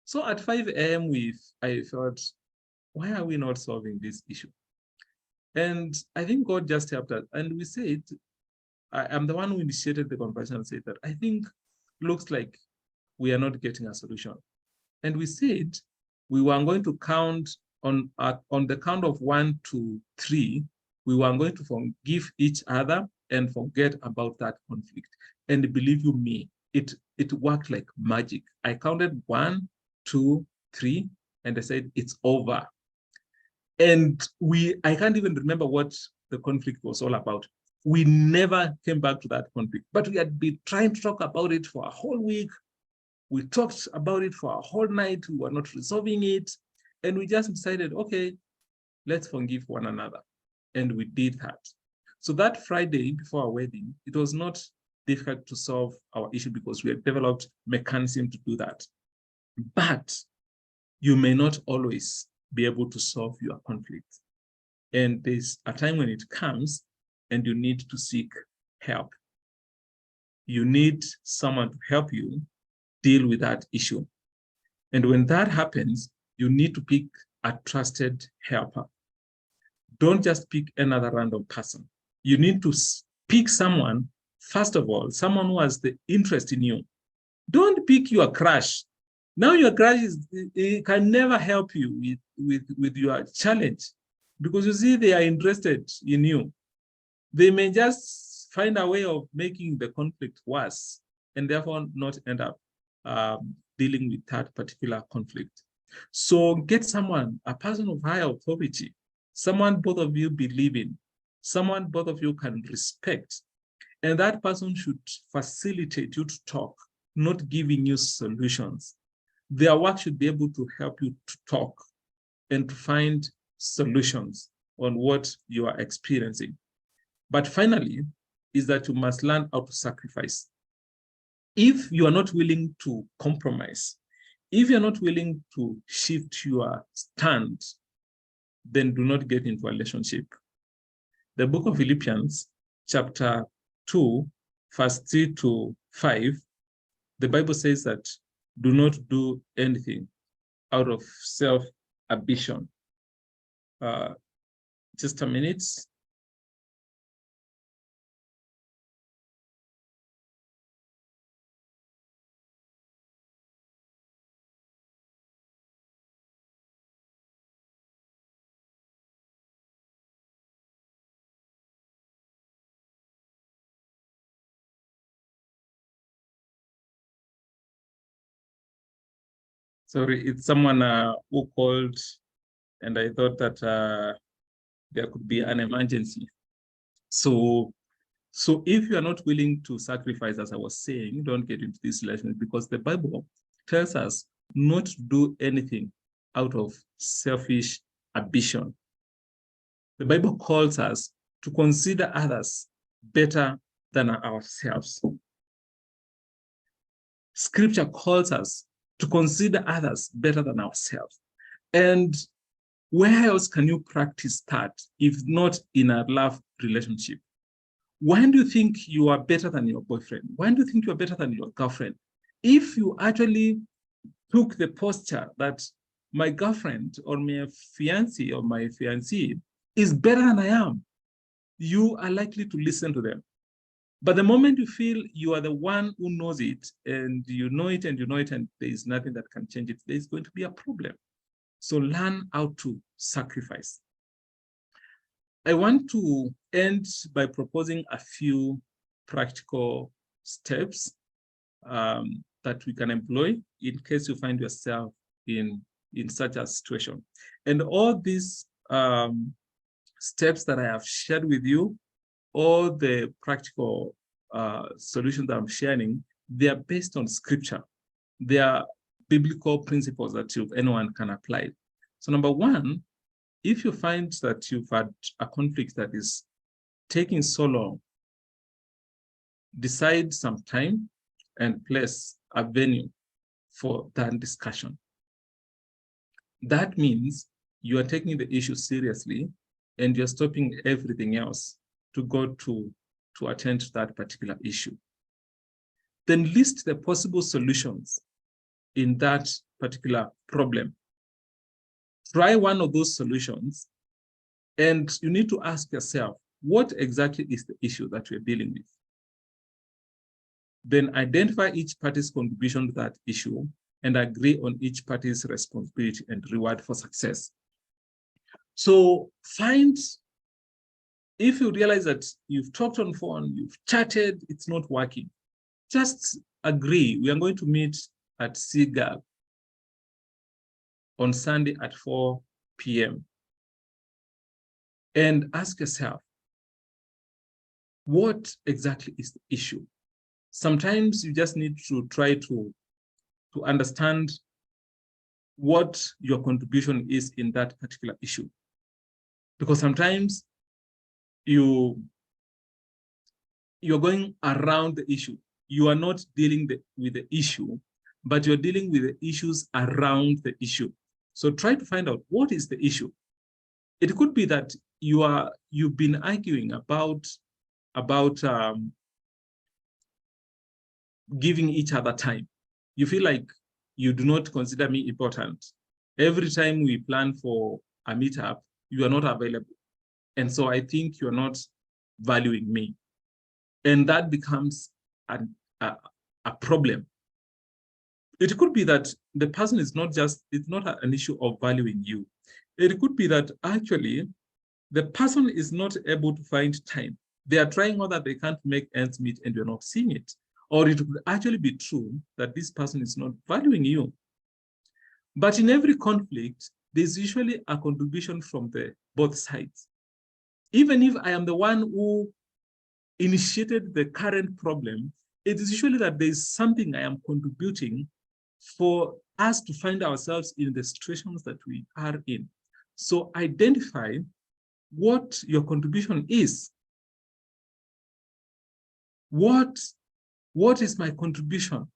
So at 5 a.m. I thought, why are we not solving this issue? And I think God just helped us. And we said, I'm the one who initiated the conversation and said that I think looks like we are not getting a solution. And we said we were going to count on the count of 1 to 3, we were going to forgive each other and forget about that conflict. And believe you me, it worked like magic. I counted 1, 2, 3, and I said, it's over. And I can't even remember what the conflict was all about. We never came back to that conflict, but we had been trying to talk about it for a whole week. We talked about it for a whole night. We were not resolving it. And we just decided, okay, let's forgive one another. And we did that. So that Friday before our wedding, it was not difficult to solve our issue because we had developed mechanism to do that. But you may not always be able to solve your conflict. And there's a time when it comes and you need to seek help. You need someone to help you deal with that issue. And when that happens, you need to pick a trusted helper. Don't just pick another random person. You need to pick someone, first of all, someone who has the interest in you. Don't pick your crush. Now your crush can never help you with your challenge because you see they are interested in you. They may just find a way of making the conflict worse and therefore not end up dealing with that particular conflict. So get someone, a person of high authority, someone both of you believe in, someone both of you can respect, and that person should facilitate you to talk, not giving you solutions. Their work should be able to help you to talk and to find solutions on what you are experiencing. But finally, is that you must learn how to sacrifice. If you are not willing to compromise, if you're not willing to shift your stand, then do not get into a relationship. The book of Philippians, chapter 2, verse 3 to 5, the Bible says that do not do anything out of self-ambition. Just a minute. Sorry, it's someone who called, and I thought that there could be an emergency. So if you are not willing to sacrifice, as I was saying, don't get into this relationship, because the Bible tells us not to do anything out of selfish ambition. The Bible calls us to consider others better than ourselves. Scripture calls us to consider others better than ourselves. And where else can you practice that if not in a love relationship? When do you think you are better than your boyfriend? When do you think you are better than your girlfriend? If you actually took the posture that my girlfriend or my fiancé or my fiancée is better than I am, you are likely to listen to them. But the moment you feel you are the one who knows it, and you know it and you know it, and there is nothing that can change it, there is going to be a problem. So learn how to sacrifice. I want to end by proposing a few practical steps that we can employ in case you find yourself in such a situation. And all these steps that I have shared with you, all the practical solutions that I'm sharing, they are based on scripture. They are biblical principles that anyone can apply. So number one, if you find that you've had a conflict that is taking so long, decide some time and place a venue for that discussion. That means you are taking the issue seriously and you're stopping everything else to go to attend to that particular issue. Then list the possible solutions in that particular problem. Try one of those solutions, and you need to ask yourself, what exactly is the issue that you're dealing with? Then identify each party's contribution to that issue and agree on each party's responsibility and reward for success. So if you realize that you've talked on phone, you've chatted, it's not working, just agree. We are going to meet at Seagull on Sunday at 4 p.m. And ask yourself, what exactly is the issue? Sometimes you just need to try to understand what your contribution is in that particular issue. Because sometimes you're going around the issue. You are not dealing with the issue, but you're dealing with the issues around the issue. So try to find out what is the issue. It could be that you've been arguing about giving each other time. You feel like you do not consider me important. Every time we plan for a meetup, you are not available. And so I think you're not valuing me. And that becomes a problem. It could be that the person is it's not an issue of valuing you. It could be that actually the person is not able to find time. They are trying all that they can't make ends meet and you're not seeing it. Or it could actually be true that this person is not valuing you. But in every conflict, there's usually a contribution from both sides. Even if I am the one who initiated the current problem, it is usually that there's something I am contributing for us to find ourselves in the situations that we are in. So identify what your contribution is. What is my contribution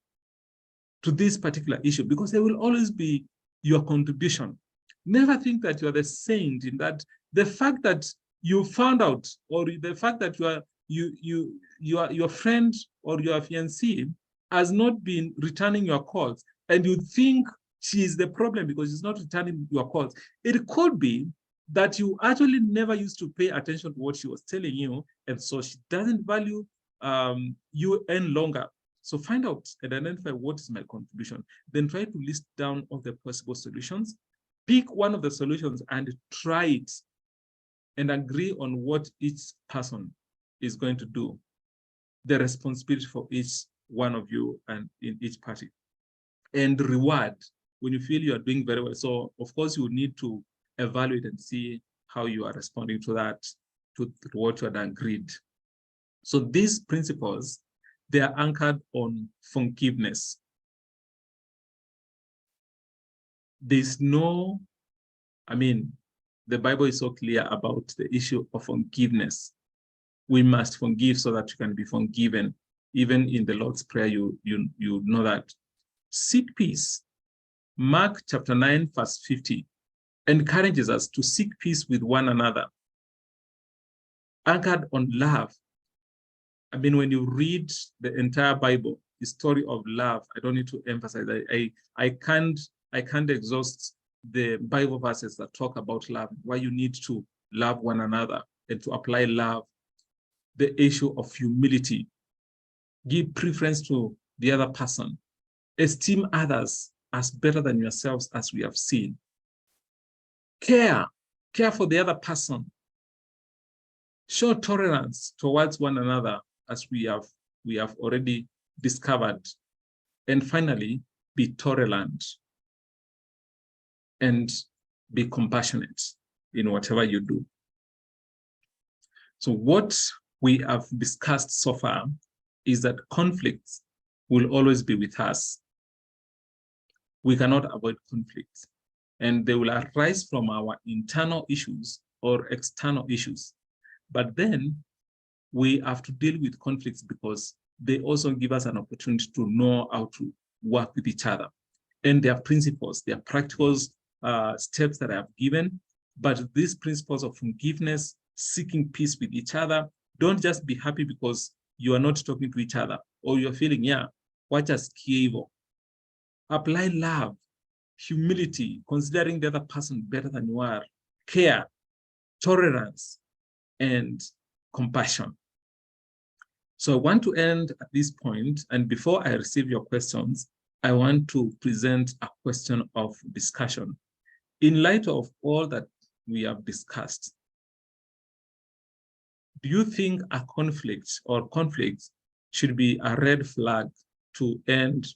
to this particular issue? Because there will always be your contribution. Never think that you're the saint, in that the fact that you found out, or the fact that your friend or your fiancé has not been returning your calls, and you think she is the problem because she's not returning your calls. It could be that you actually never used to pay attention to what she was telling you, and so she doesn't value you any longer. So find out and identify what is my contribution. Then try to list down all the possible solutions. Pick one of the solutions and try it, and agree on what each person is going to do, the responsibility for each one of you and in each party, and reward when you feel you are doing very well. So of course you need to evaluate and see how you are responding to that, to what you had agreed. So these principles, they are anchored on forgiveness. There's no, the Bible is so clear about the issue of forgiveness. We must forgive so that you can be forgiven. Even in the Lord's Prayer, you know that. Seek peace. Mark chapter 9, verse 50 encourages us to seek peace with one another, anchored on love. When you read the entire Bible, the story of love, I don't need to emphasize. I can't exhaust the Bible verses that talk about love, why you need to love one another and to apply love. The issue of humility, give preference to the other person, esteem others as better than yourselves, as we have seen. Care for the other person. Show tolerance towards one another, as we have already discovered. And finally, be tolerant and be compassionate in whatever you do. So what we have discussed so far is that conflicts will always be with us. We cannot avoid conflicts, and they will arise from our internal issues or external issues. But then we have to deal with conflicts because they also give us an opportunity to know how to work with each other. And there are principles, there are practical steps that I have given, but these principles of forgiveness, seeking peace with each other, don't just be happy because you are not talking to each other or you're feeling, wacha sikie hivyo. Apply love, humility, considering the other person better than you are, care, tolerance, and compassion. So I want to end at this point, and before I receive your questions, I want to present a question of discussion. In light of all that we have discussed, do you think a conflict or conflicts should be a red flag to end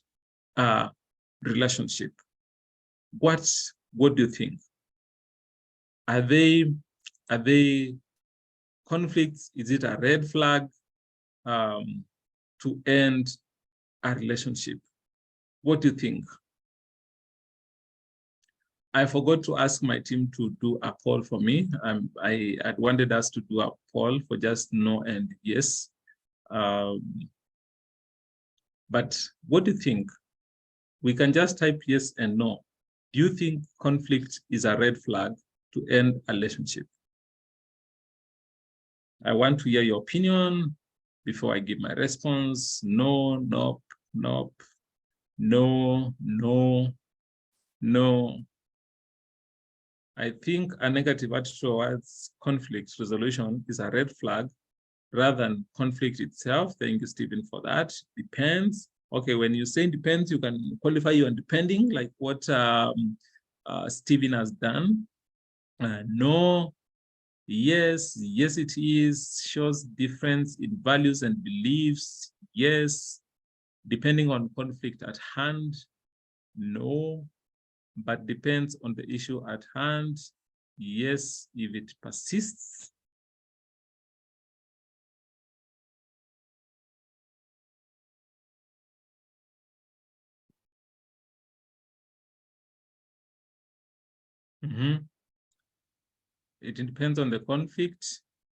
a relationship? What do you think? Are they conflicts? Is it a red flag to end a relationship? What do you think? I forgot to ask my team to do a poll for me. I had wanted us to do a poll for just no and yes. But what do you think? We can just type yes and no. Do you think conflict is a red flag to end a relationship? I want to hear your opinion before I give my response. No, nope, nope, no, no, no. I think a negative attitude towards conflict resolution is a red flag rather than conflict itself. Thank you, Stephen, for that. Depends. Okay, when you say depends, you can qualify your depending, like what Stephen has done. No, yes, yes it is. Shows difference in values and beliefs. Yes. Depending on conflict at hand. No, but depends on the issue at hand. Yes, if it persists. It depends on the conflict,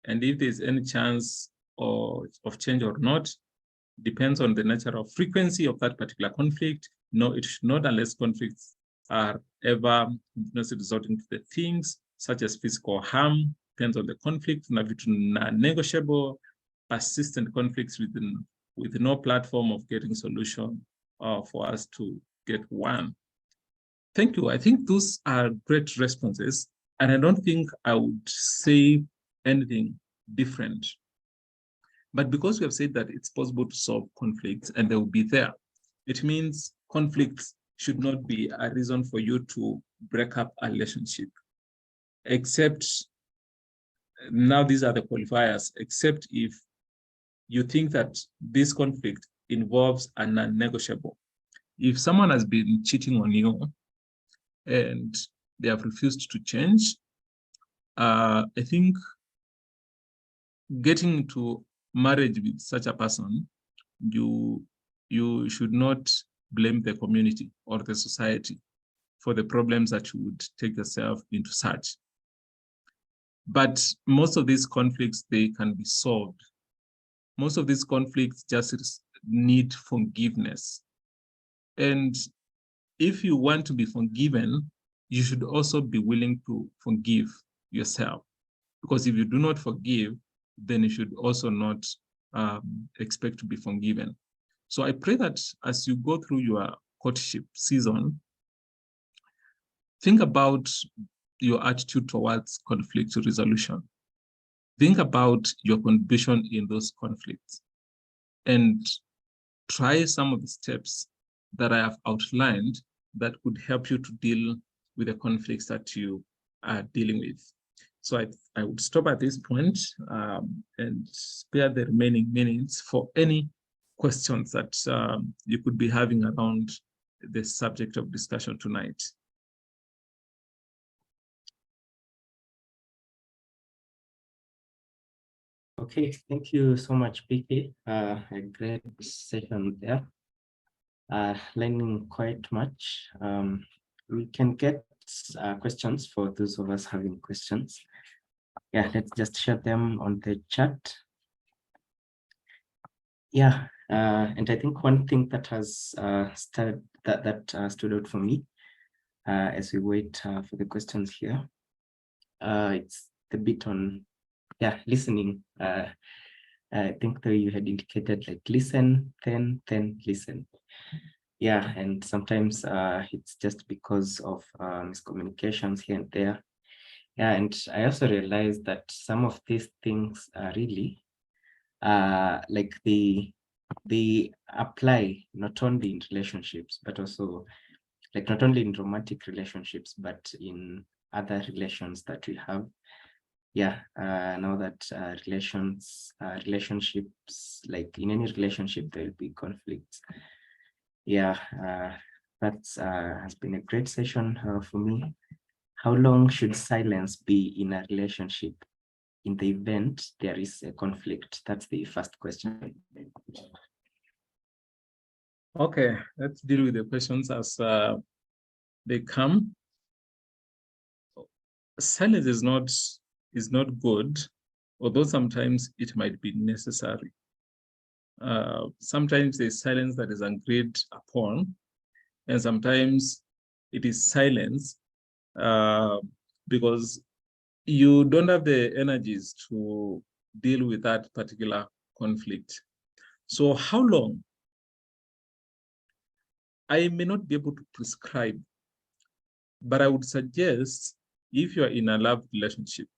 and if there's any chance of change or not. Depends on the nature of frequency of that particular conflict. No, it should not, unless conflicts are ever resorting to the things such as physical harm. Depends on the conflict. Non-negotiable, persistent conflicts with no platform of getting solution for us to get one. Thank you. I think those are great responses, and I don't think I would say anything different. But because we have said that it's possible to solve conflicts and they will be there, it means conflicts should not be a reason for you to break up a relationship. Except, now these are the qualifiers, except if you think that this conflict involves a non-negotiable. If someone has been cheating on you and they have refused to change, I think getting into marriage with such a person, you should not blame the community or the society for the problems that you would take yourself into such. But most of these conflicts, they can be solved. Most of these conflicts just need forgiveness. And if you want to be forgiven, you should also be willing to forgive yourself. Because if you do not forgive, then you should also not expect to be forgiven. So I pray that as you go through your courtship season, think about your attitude towards conflict resolution. Think about your contribution in those conflicts and try some of the steps that I have outlined that could help you to deal with the conflicts that you are dealing with. So I would stop at this point and spare the remaining minutes for any questions that you could be having around the subject of discussion tonight. Okay, thank you so much, PK. A great session there. Learning quite much. We can get questions for those of us having questions. Yeah, let's just share them on the chat. Yeah, and I think one thing that has stood out for me as we wait for the questions here, it's the bit on, yeah, listening. I think though you had indicated like listen, then listen. Yeah, and sometimes it's just because of miscommunications here and there. Yeah, and I also realized that some of these things are really like they apply not only in relationships, but also like not only in romantic relationships, but in other relations that we have. Yeah, now that relationships, like in any relationship, there will be conflicts. Yeah, that has been a great session for me. How long should silence be in a relationship in the event there is a conflict? That's the first question. Okay, let's deal with the questions as they come. Silence is not good, although sometimes it might be necessary. Sometimes there's silence that is agreed upon, and sometimes it is silence because you don't have the energies to deal with that particular conflict. So how long? I may not be able to prescribe, but I would suggest if you're in a love relationship,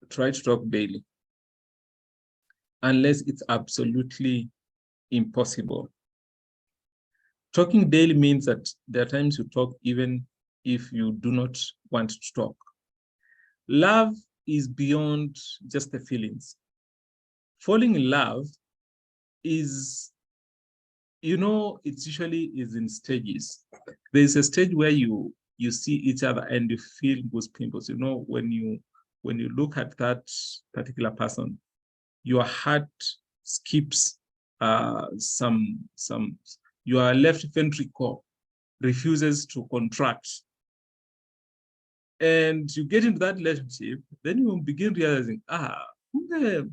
try to talk daily, unless it's absolutely impossible. Talking daily means that there are times you talk even if you do not want to talk. Love is beyond just the feelings. Falling in love is, you know, it usually is in stages. There's a stage where you see each other and you feel goosebumps. You know, when you look at that particular person, your heart skips your left ventricle refuses to contract. And you get into that relationship, then you begin realizing, Kupe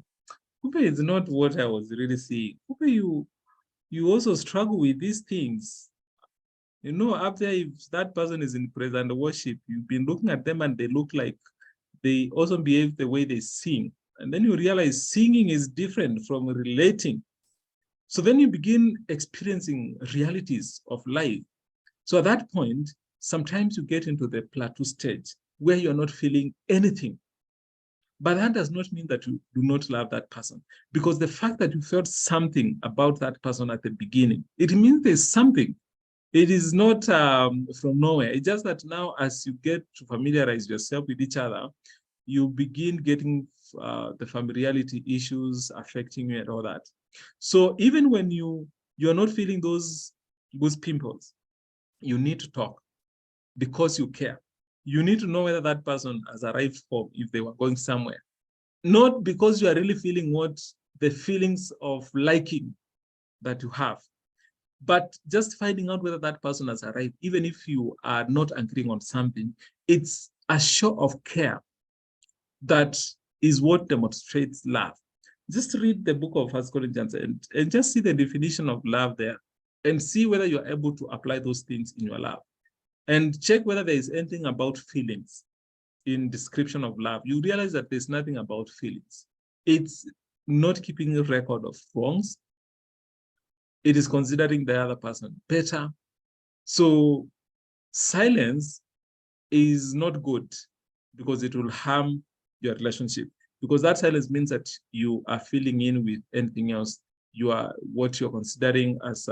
is not what I was really seeing. Kupe, you also struggle with these things. You know, after if that person is in praise and worship, you've been looking at them and they look like they also behave the way they sing. And then you realize singing is different from relating. So then you begin experiencing realities of life. So at that point, sometimes you get into the plateau stage where you're not feeling anything. But that does not mean that you do not love that person, because the fact that you felt something about that person at the beginning, it means there's something. It is not from nowhere. It's just that now as you get to familiarize yourself with each other, you begin getting the familiarity issues affecting you and all that. So even when you're not feeling those pimples, you need to talk. because you care. You need to know whether that person has arrived home if they were going somewhere. Not because you are really feeling what the feelings of liking that you have, but just finding out whether that person has arrived, even if you are not agreeing on something. It's a show of care that is what demonstrates love. Just read the book of 1 Corinthians and just see the definition of love there and see whether you're able to apply those things in your love. And check whether there is anything about feelings in description of love. You realize that there's nothing about feelings. It's not keeping a record of wrongs. It is considering the other person better. So silence is not good because it will harm your relationship. Because that silence means that you are filling in with anything else. You are what you're considering as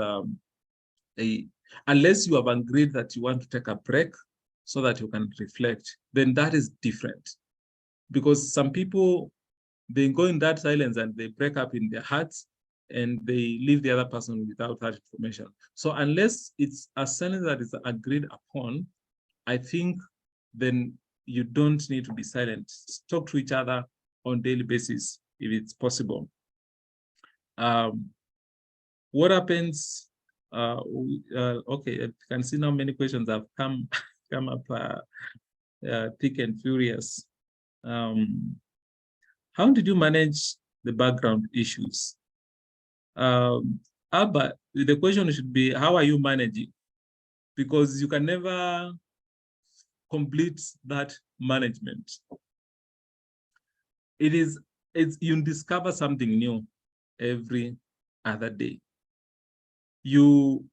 unless you have agreed that you want to take a break so that you can reflect, then that is different. Because some people, they go in that silence and they break up in their hearts and they leave the other person without that information. So unless it's a silence that is agreed upon, I think then you don't need to be silent. Talk to each other on a daily basis if it's possible. What happens? Okay, I can see now many questions have come up thick and furious. How did you manage the background issues? But the question should be, how are you managing? Because you can never complete that management. It's you discover something new every other day. You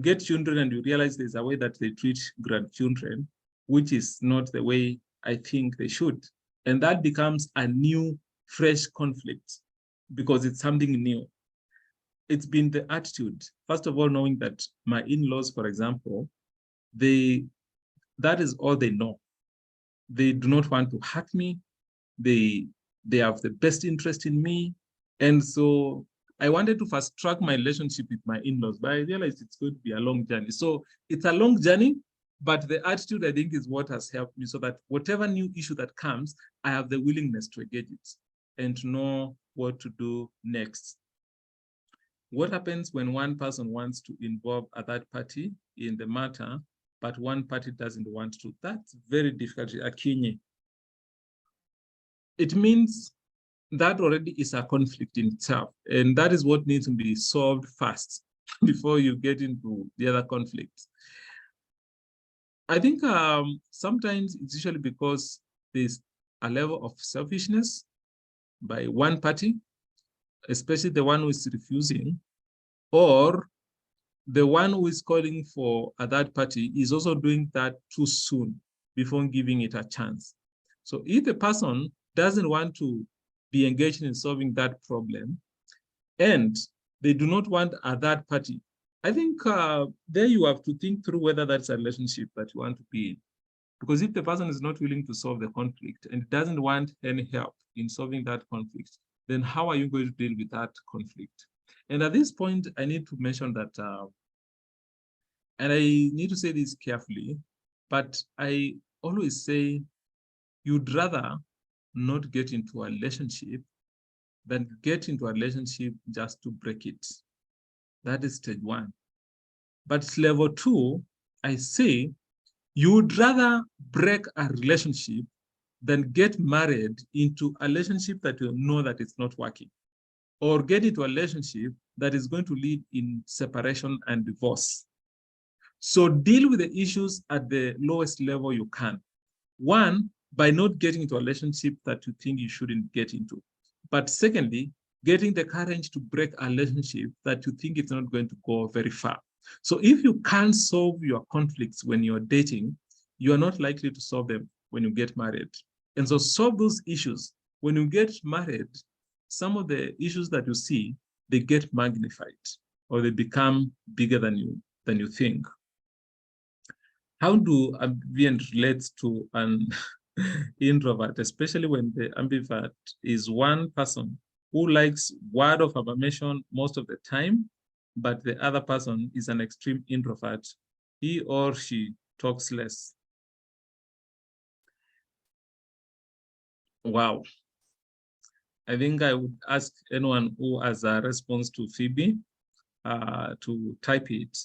get children and you realize there's a way that they treat grandchildren, which is not the way I think they should. And that becomes a new, fresh conflict because it's something new. It's been the attitude. First of all, knowing that my in-laws, for example, that is all they know. They do not want to hurt me. They have the best interest in me. And so I wanted to fast track my relationship with my in-laws, but I realized it's going to be a long journey. So it's a long journey, but the attitude, I think, is what has helped me so that whatever new issue that comes, I have the willingness to engage it and to know what to do next. What happens when one person wants to involve a third party in the matter, but one party doesn't want to? That's very difficult, Akinyi. It means that already is a conflict in itself. And that is what needs to be solved first before you get into the other conflicts. I think sometimes it's usually because there's a level of selfishness by one party, especially the one who is refusing, or the one who is calling for a third party is also doing that too soon before giving it a chance. So if the person doesn't want to be engaged in solving that problem, and they do not want a third party, I think there you have to think through whether that's a relationship that you want to be in. Because if the person is not willing to solve the conflict and doesn't want any help in solving that conflict, then how are you going to deal with that conflict? And at this point, I need to mention that, and I need to say this carefully, but I always say you'd rather not get into a relationship than get into a relationship just to break it. That is stage one. But level two, I say you would rather break a relationship than get married into a relationship that you know that it's not working, or get into a relationship that is going to lead in separation and divorce. So deal with the issues at the lowest level you can. One, by not getting into a relationship that you think you shouldn't get into. But secondly, getting the courage to break a relationship that you think it's not going to go very far. So if you can't solve your conflicts when you're dating, you are not likely to solve them when you get married. And so solve those issues. When you get married, some of the issues that you see, they get magnified or they become bigger than you think. How do ambivert relate to an introvert, especially when the ambivert is one person who likes word of affirmation most of the time, but the other person is an extreme introvert? He or she talks less. Wow. I think I would ask anyone who has a response to Phoebe to type it.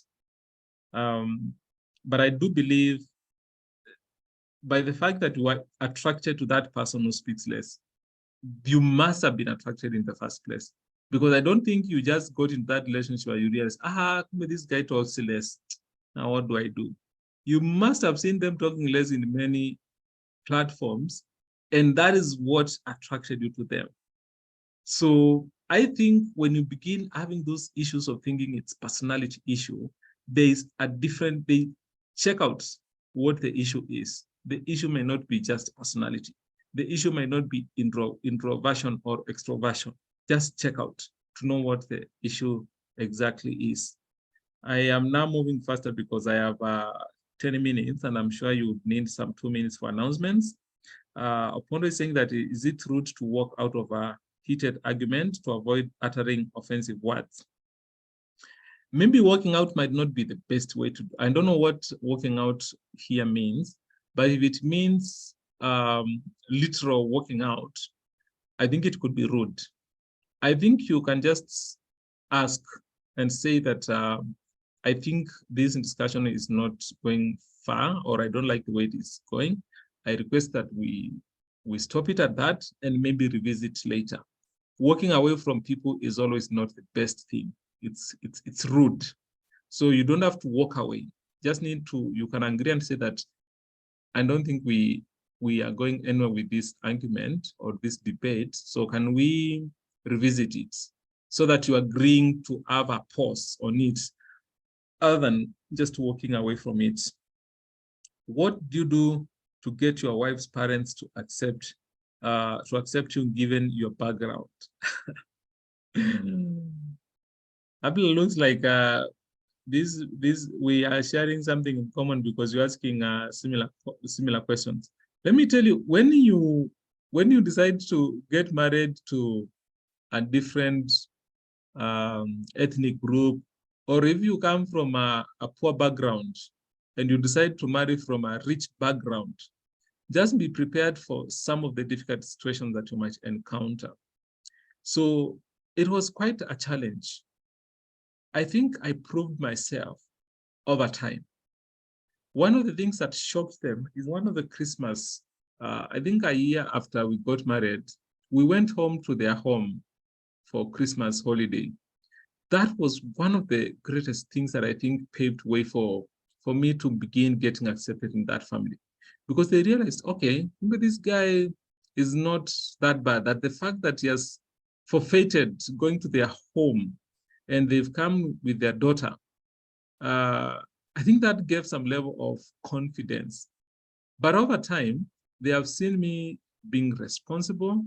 But I do believe by the fact that you are attracted to that person who speaks less, you must have been attracted in the first place. Because I don't think you just got into that relationship where you realize, this guy talks less. Now what do I do? You must have seen them talking less in many platforms, and that is what attracted you to them. So I think when you begin having those issues of thinking it's personality issue, there is a different, they check out what the issue is. The issue may not be just personality. The issue may not be introversion or extroversion. Just check out to know what the issue exactly is. I am now moving faster because I have 10 minutes, and I'm sure you need some 2 minutes for announcements. Opondo is saying that is it rude to walk out of a heated argument to avoid uttering offensive words? Maybe walking out might not be the best way to, I don't know what walking out here means, but if it means literal walking out, I think it could be rude. I think you can just ask and say that I think this discussion is not going far, or I don't like the way it is going. I request that we stop it at that and maybe revisit later. Walking away from people is always not the best thing. It's rude. So you don't have to walk away. Just need to, you can agree and say that I don't think we are going anywhere with this argument or this debate. So can we revisit it so that you're agreeing to have a pause on it other than just walking away from it? What do you do to get your wife's parents to accept you given your background? Abdul, looks like we are sharing something in common because you're asking similar questions. Let me tell you, when you decide to get married to a different ethnic group, or if you come from a poor background and you decide to marry from a rich background, just be prepared for some of the difficult situations that you might encounter. So it was quite a challenge. I think I proved myself over time. One of the things that shocked them is one of the Christmas, I think a year after we got married, we went home to their home for Christmas holiday. That was one of the greatest things that I think paved way for me to begin getting accepted in that family. Because they realized, okay, this guy is not that bad, that the fact that he has forfeited going to their home and they've come with their daughter, I think that gave some level of confidence. But over time, they have seen me being responsible.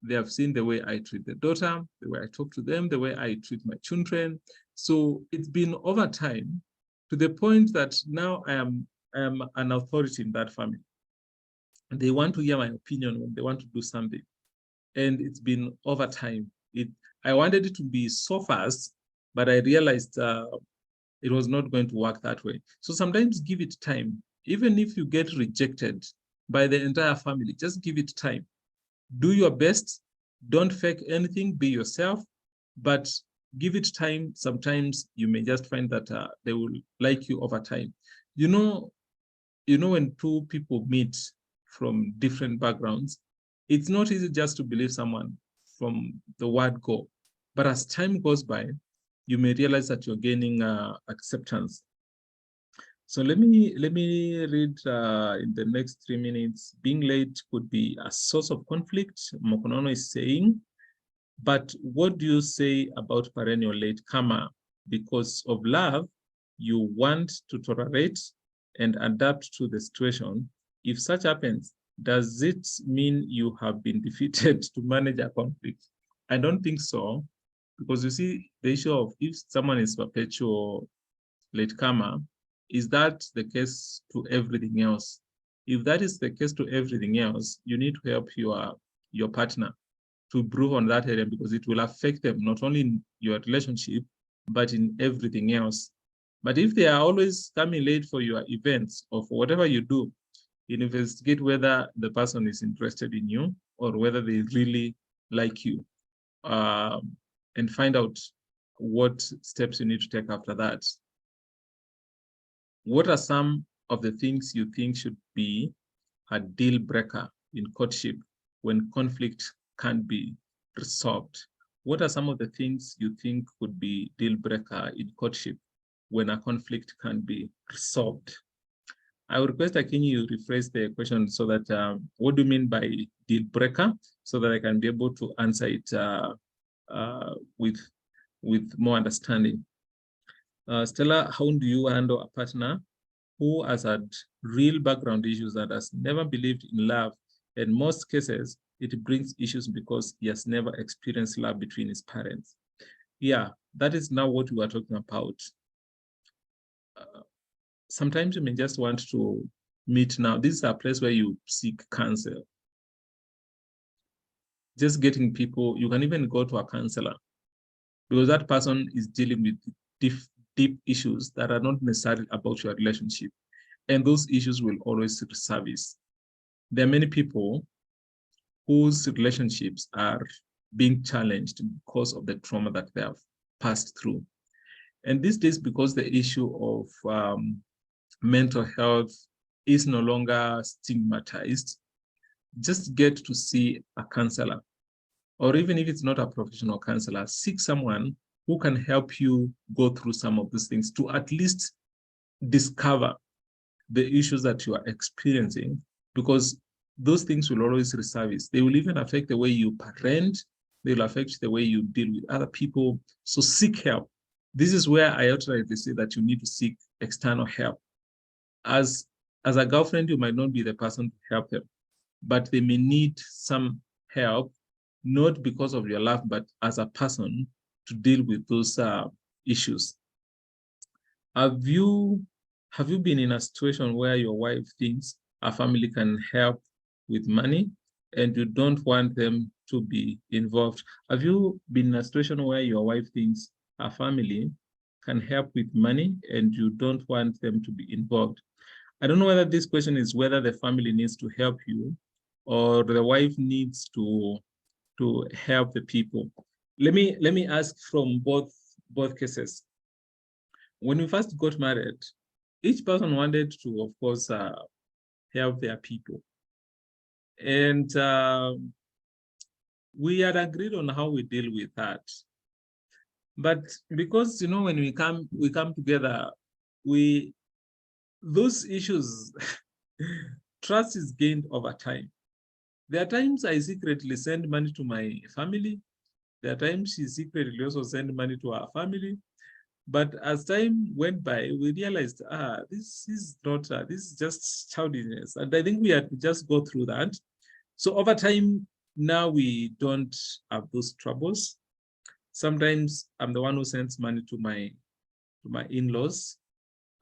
They have seen the way I treat the daughter, the way I talk to them, the way I treat my children. So it's been over time to the point that now I am an authority in that family. They want to hear my opinion when they want to do something. And it's been over time. I wanted it to be so fast, but I realized it was not going to work that way. So sometimes give it time. Even if you get rejected by the entire family, just give it time. Do your best. Don't fake anything. Be yourself. But give it time. Sometimes you may just find that they will like you over time. You know, when two people meet from different backgrounds, it's not easy just to believe someone from the word go. But as time goes by, you may realize that you're gaining acceptance. So let me read in the next 3 minutes. Being late could be a source of conflict, Mokonono is saying. But what do you say about perennial latecomer? Because of love, you want to tolerate and adapt to the situation. If such happens, does it mean you have been defeated to manage a conflict? I don't think so, because you see, the issue of if someone is perpetual latecomer, is that the case to everything else? If that is the case to everything else, you need to help your partner to improve on that area, because it will affect them not only in your relationship, but in everything else. But if they are always coming late for your events or for whatever you do, investigate whether the person is interested in you or whether they really like you, and find out what steps you need to take after that. What are some of the things you think should be a deal breaker in courtship when conflict can't be resolved? What are some of the things you think could be deal breaker in courtship when a conflict can be resolved? I would request Akinyi you rephrase the question so that what do you mean by deal breaker, so that I can be able to answer it with more understanding. Stella, how do you handle a partner who has had real background issues and has never believed in love? In most cases, it brings issues because he has never experienced love between his parents. Yeah, that is now what we are talking about. Sometimes you may just want to meet now. This is a place where you seek counsel. Just getting people, you can even go to a counselor because that person is dealing with deep issues that are not necessarily about your relationship. And those issues will always resurface. There are many people whose relationships are being challenged because of the trauma that they have passed through. And these days, because the issue of mental health is no longer stigmatized, just get to see a counselor. Or even if it's not a professional counselor, seek someone who can help you go through some of these things to at least discover the issues that you are experiencing, because those things will always resurface. They will even affect the way you parent. They will affect the way you deal with other people. So seek help. This is where I outrightly say that you need to seek external help. As a girlfriend, you might not be the person to help them, but they may need some help, not because of your love, but as a person to deal with those issues. Have you been in a situation where your wife thinks a family can help with money and you don't want them to be involved? Have you been in a situation where your wife thinks a family can help with money and you don't want them to be involved? I don't know whether this question is whether the family needs to help you or the wife needs to help the people. Let me ask from both cases. When we first got married, each person wanted to, of course, help their people. And we had agreed on how we deal with that. But because, when we come together, those issues, trust is gained over time. There are times I secretly send money to my family. There are times she secretly also send money to our family. But as time went by, we realized, this is not, this is just childishness. And I think we had to just go through that. So over time, now we don't have those troubles. Sometimes I'm the one who sends money to my in-laws.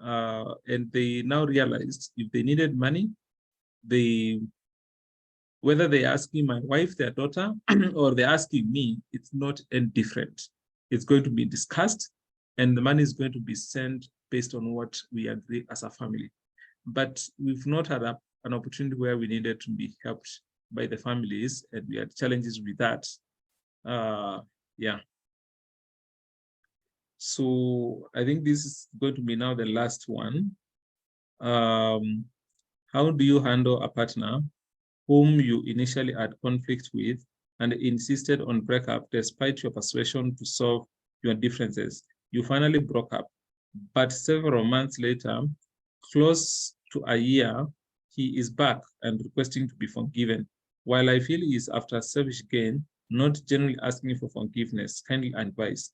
And they now realized if they needed money, whether they're asking my wife, their daughter, or they're asking me, it's not indifferent. It's going to be discussed, and the money is going to be sent based on what we agree as a family. But we've not had an opportunity where we needed to be helped by the families, and we had challenges with that. Yeah. So I think this is going to be now the last one. How do you handle a partner whom you initially had conflict with and insisted on breakup despite your persuasion to solve your differences? You finally broke up, but several months later, close to a year, he is back and requesting to be forgiven. While I feel he is after selfish gain, not generally asking for forgiveness, kindly advise.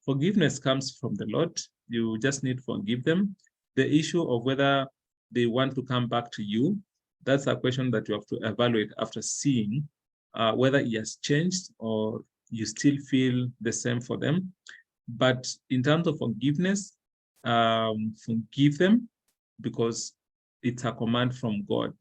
Forgiveness comes from the Lord. You just need to forgive them. The issue of whether they want to come back to you, that's a question that you have to evaluate after seeing whether he has changed or you still feel the same for them. But in terms of forgiveness, forgive them, because it's a command from God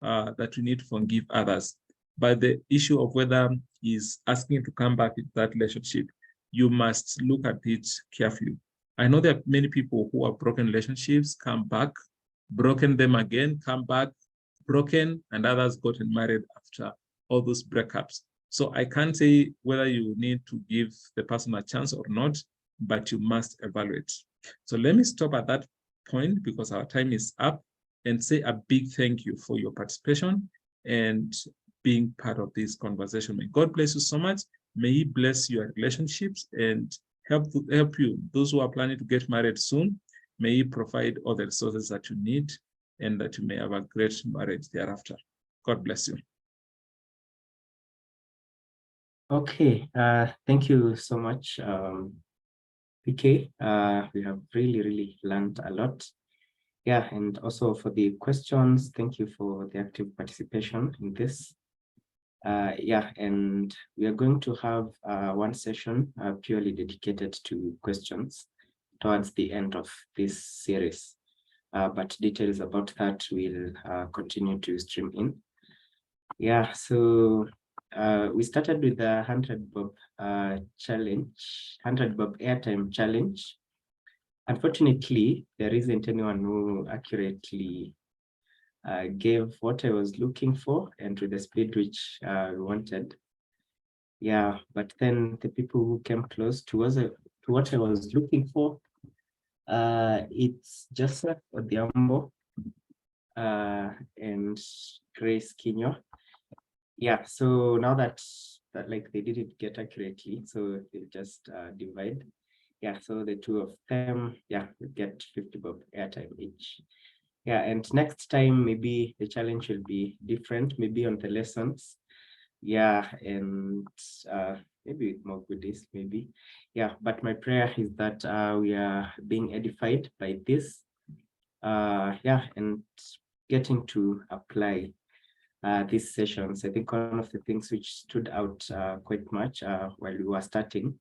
that we need to forgive others. But the issue of whether he's asking to come back into that relationship, you must look at it carefully. I know there are many people who have broken relationships, come back, broken them again, come back, broken, and others gotten married after all those breakups. So I can't say whether you need to give the person a chance or not, but you must evaluate. So let me stop at that point because our time is up, and say a big thank you for your participation and being part of this conversation. May God bless you so much. May He bless your relationships and help you, those who are planning to get married soon. May He provide all the resources that you need and that you may have a great marriage thereafter. God bless you. Okay, thank you so much, PK. We have really learned a lot. Yeah, and also for the questions, thank you for the active participation in this. Yeah, and we are going to have one session purely dedicated to questions towards the end of this series. But details about that will continue to stream in. Yeah, so we started with the 100 bob challenge, 100 bob airtime challenge. Unfortunately, there isn't anyone who accurately gave what I was looking for and to the speed which we wanted. Yeah, but then the people who came close to what I was looking for, it's Joseph Odhiambo and Grace Kinyo. Yeah, so now that like they didn't get accurately, so they just divide. Yeah, so the two of them, yeah, we get 50 bob airtime each. Yeah, and next time maybe the challenge will be different, maybe on the lessons. Yeah, and maybe with more goodies, maybe. Yeah, but my prayer is that we are being edified by this. Yeah, and getting to apply these sessions. I think one of the things which stood out quite much while we were starting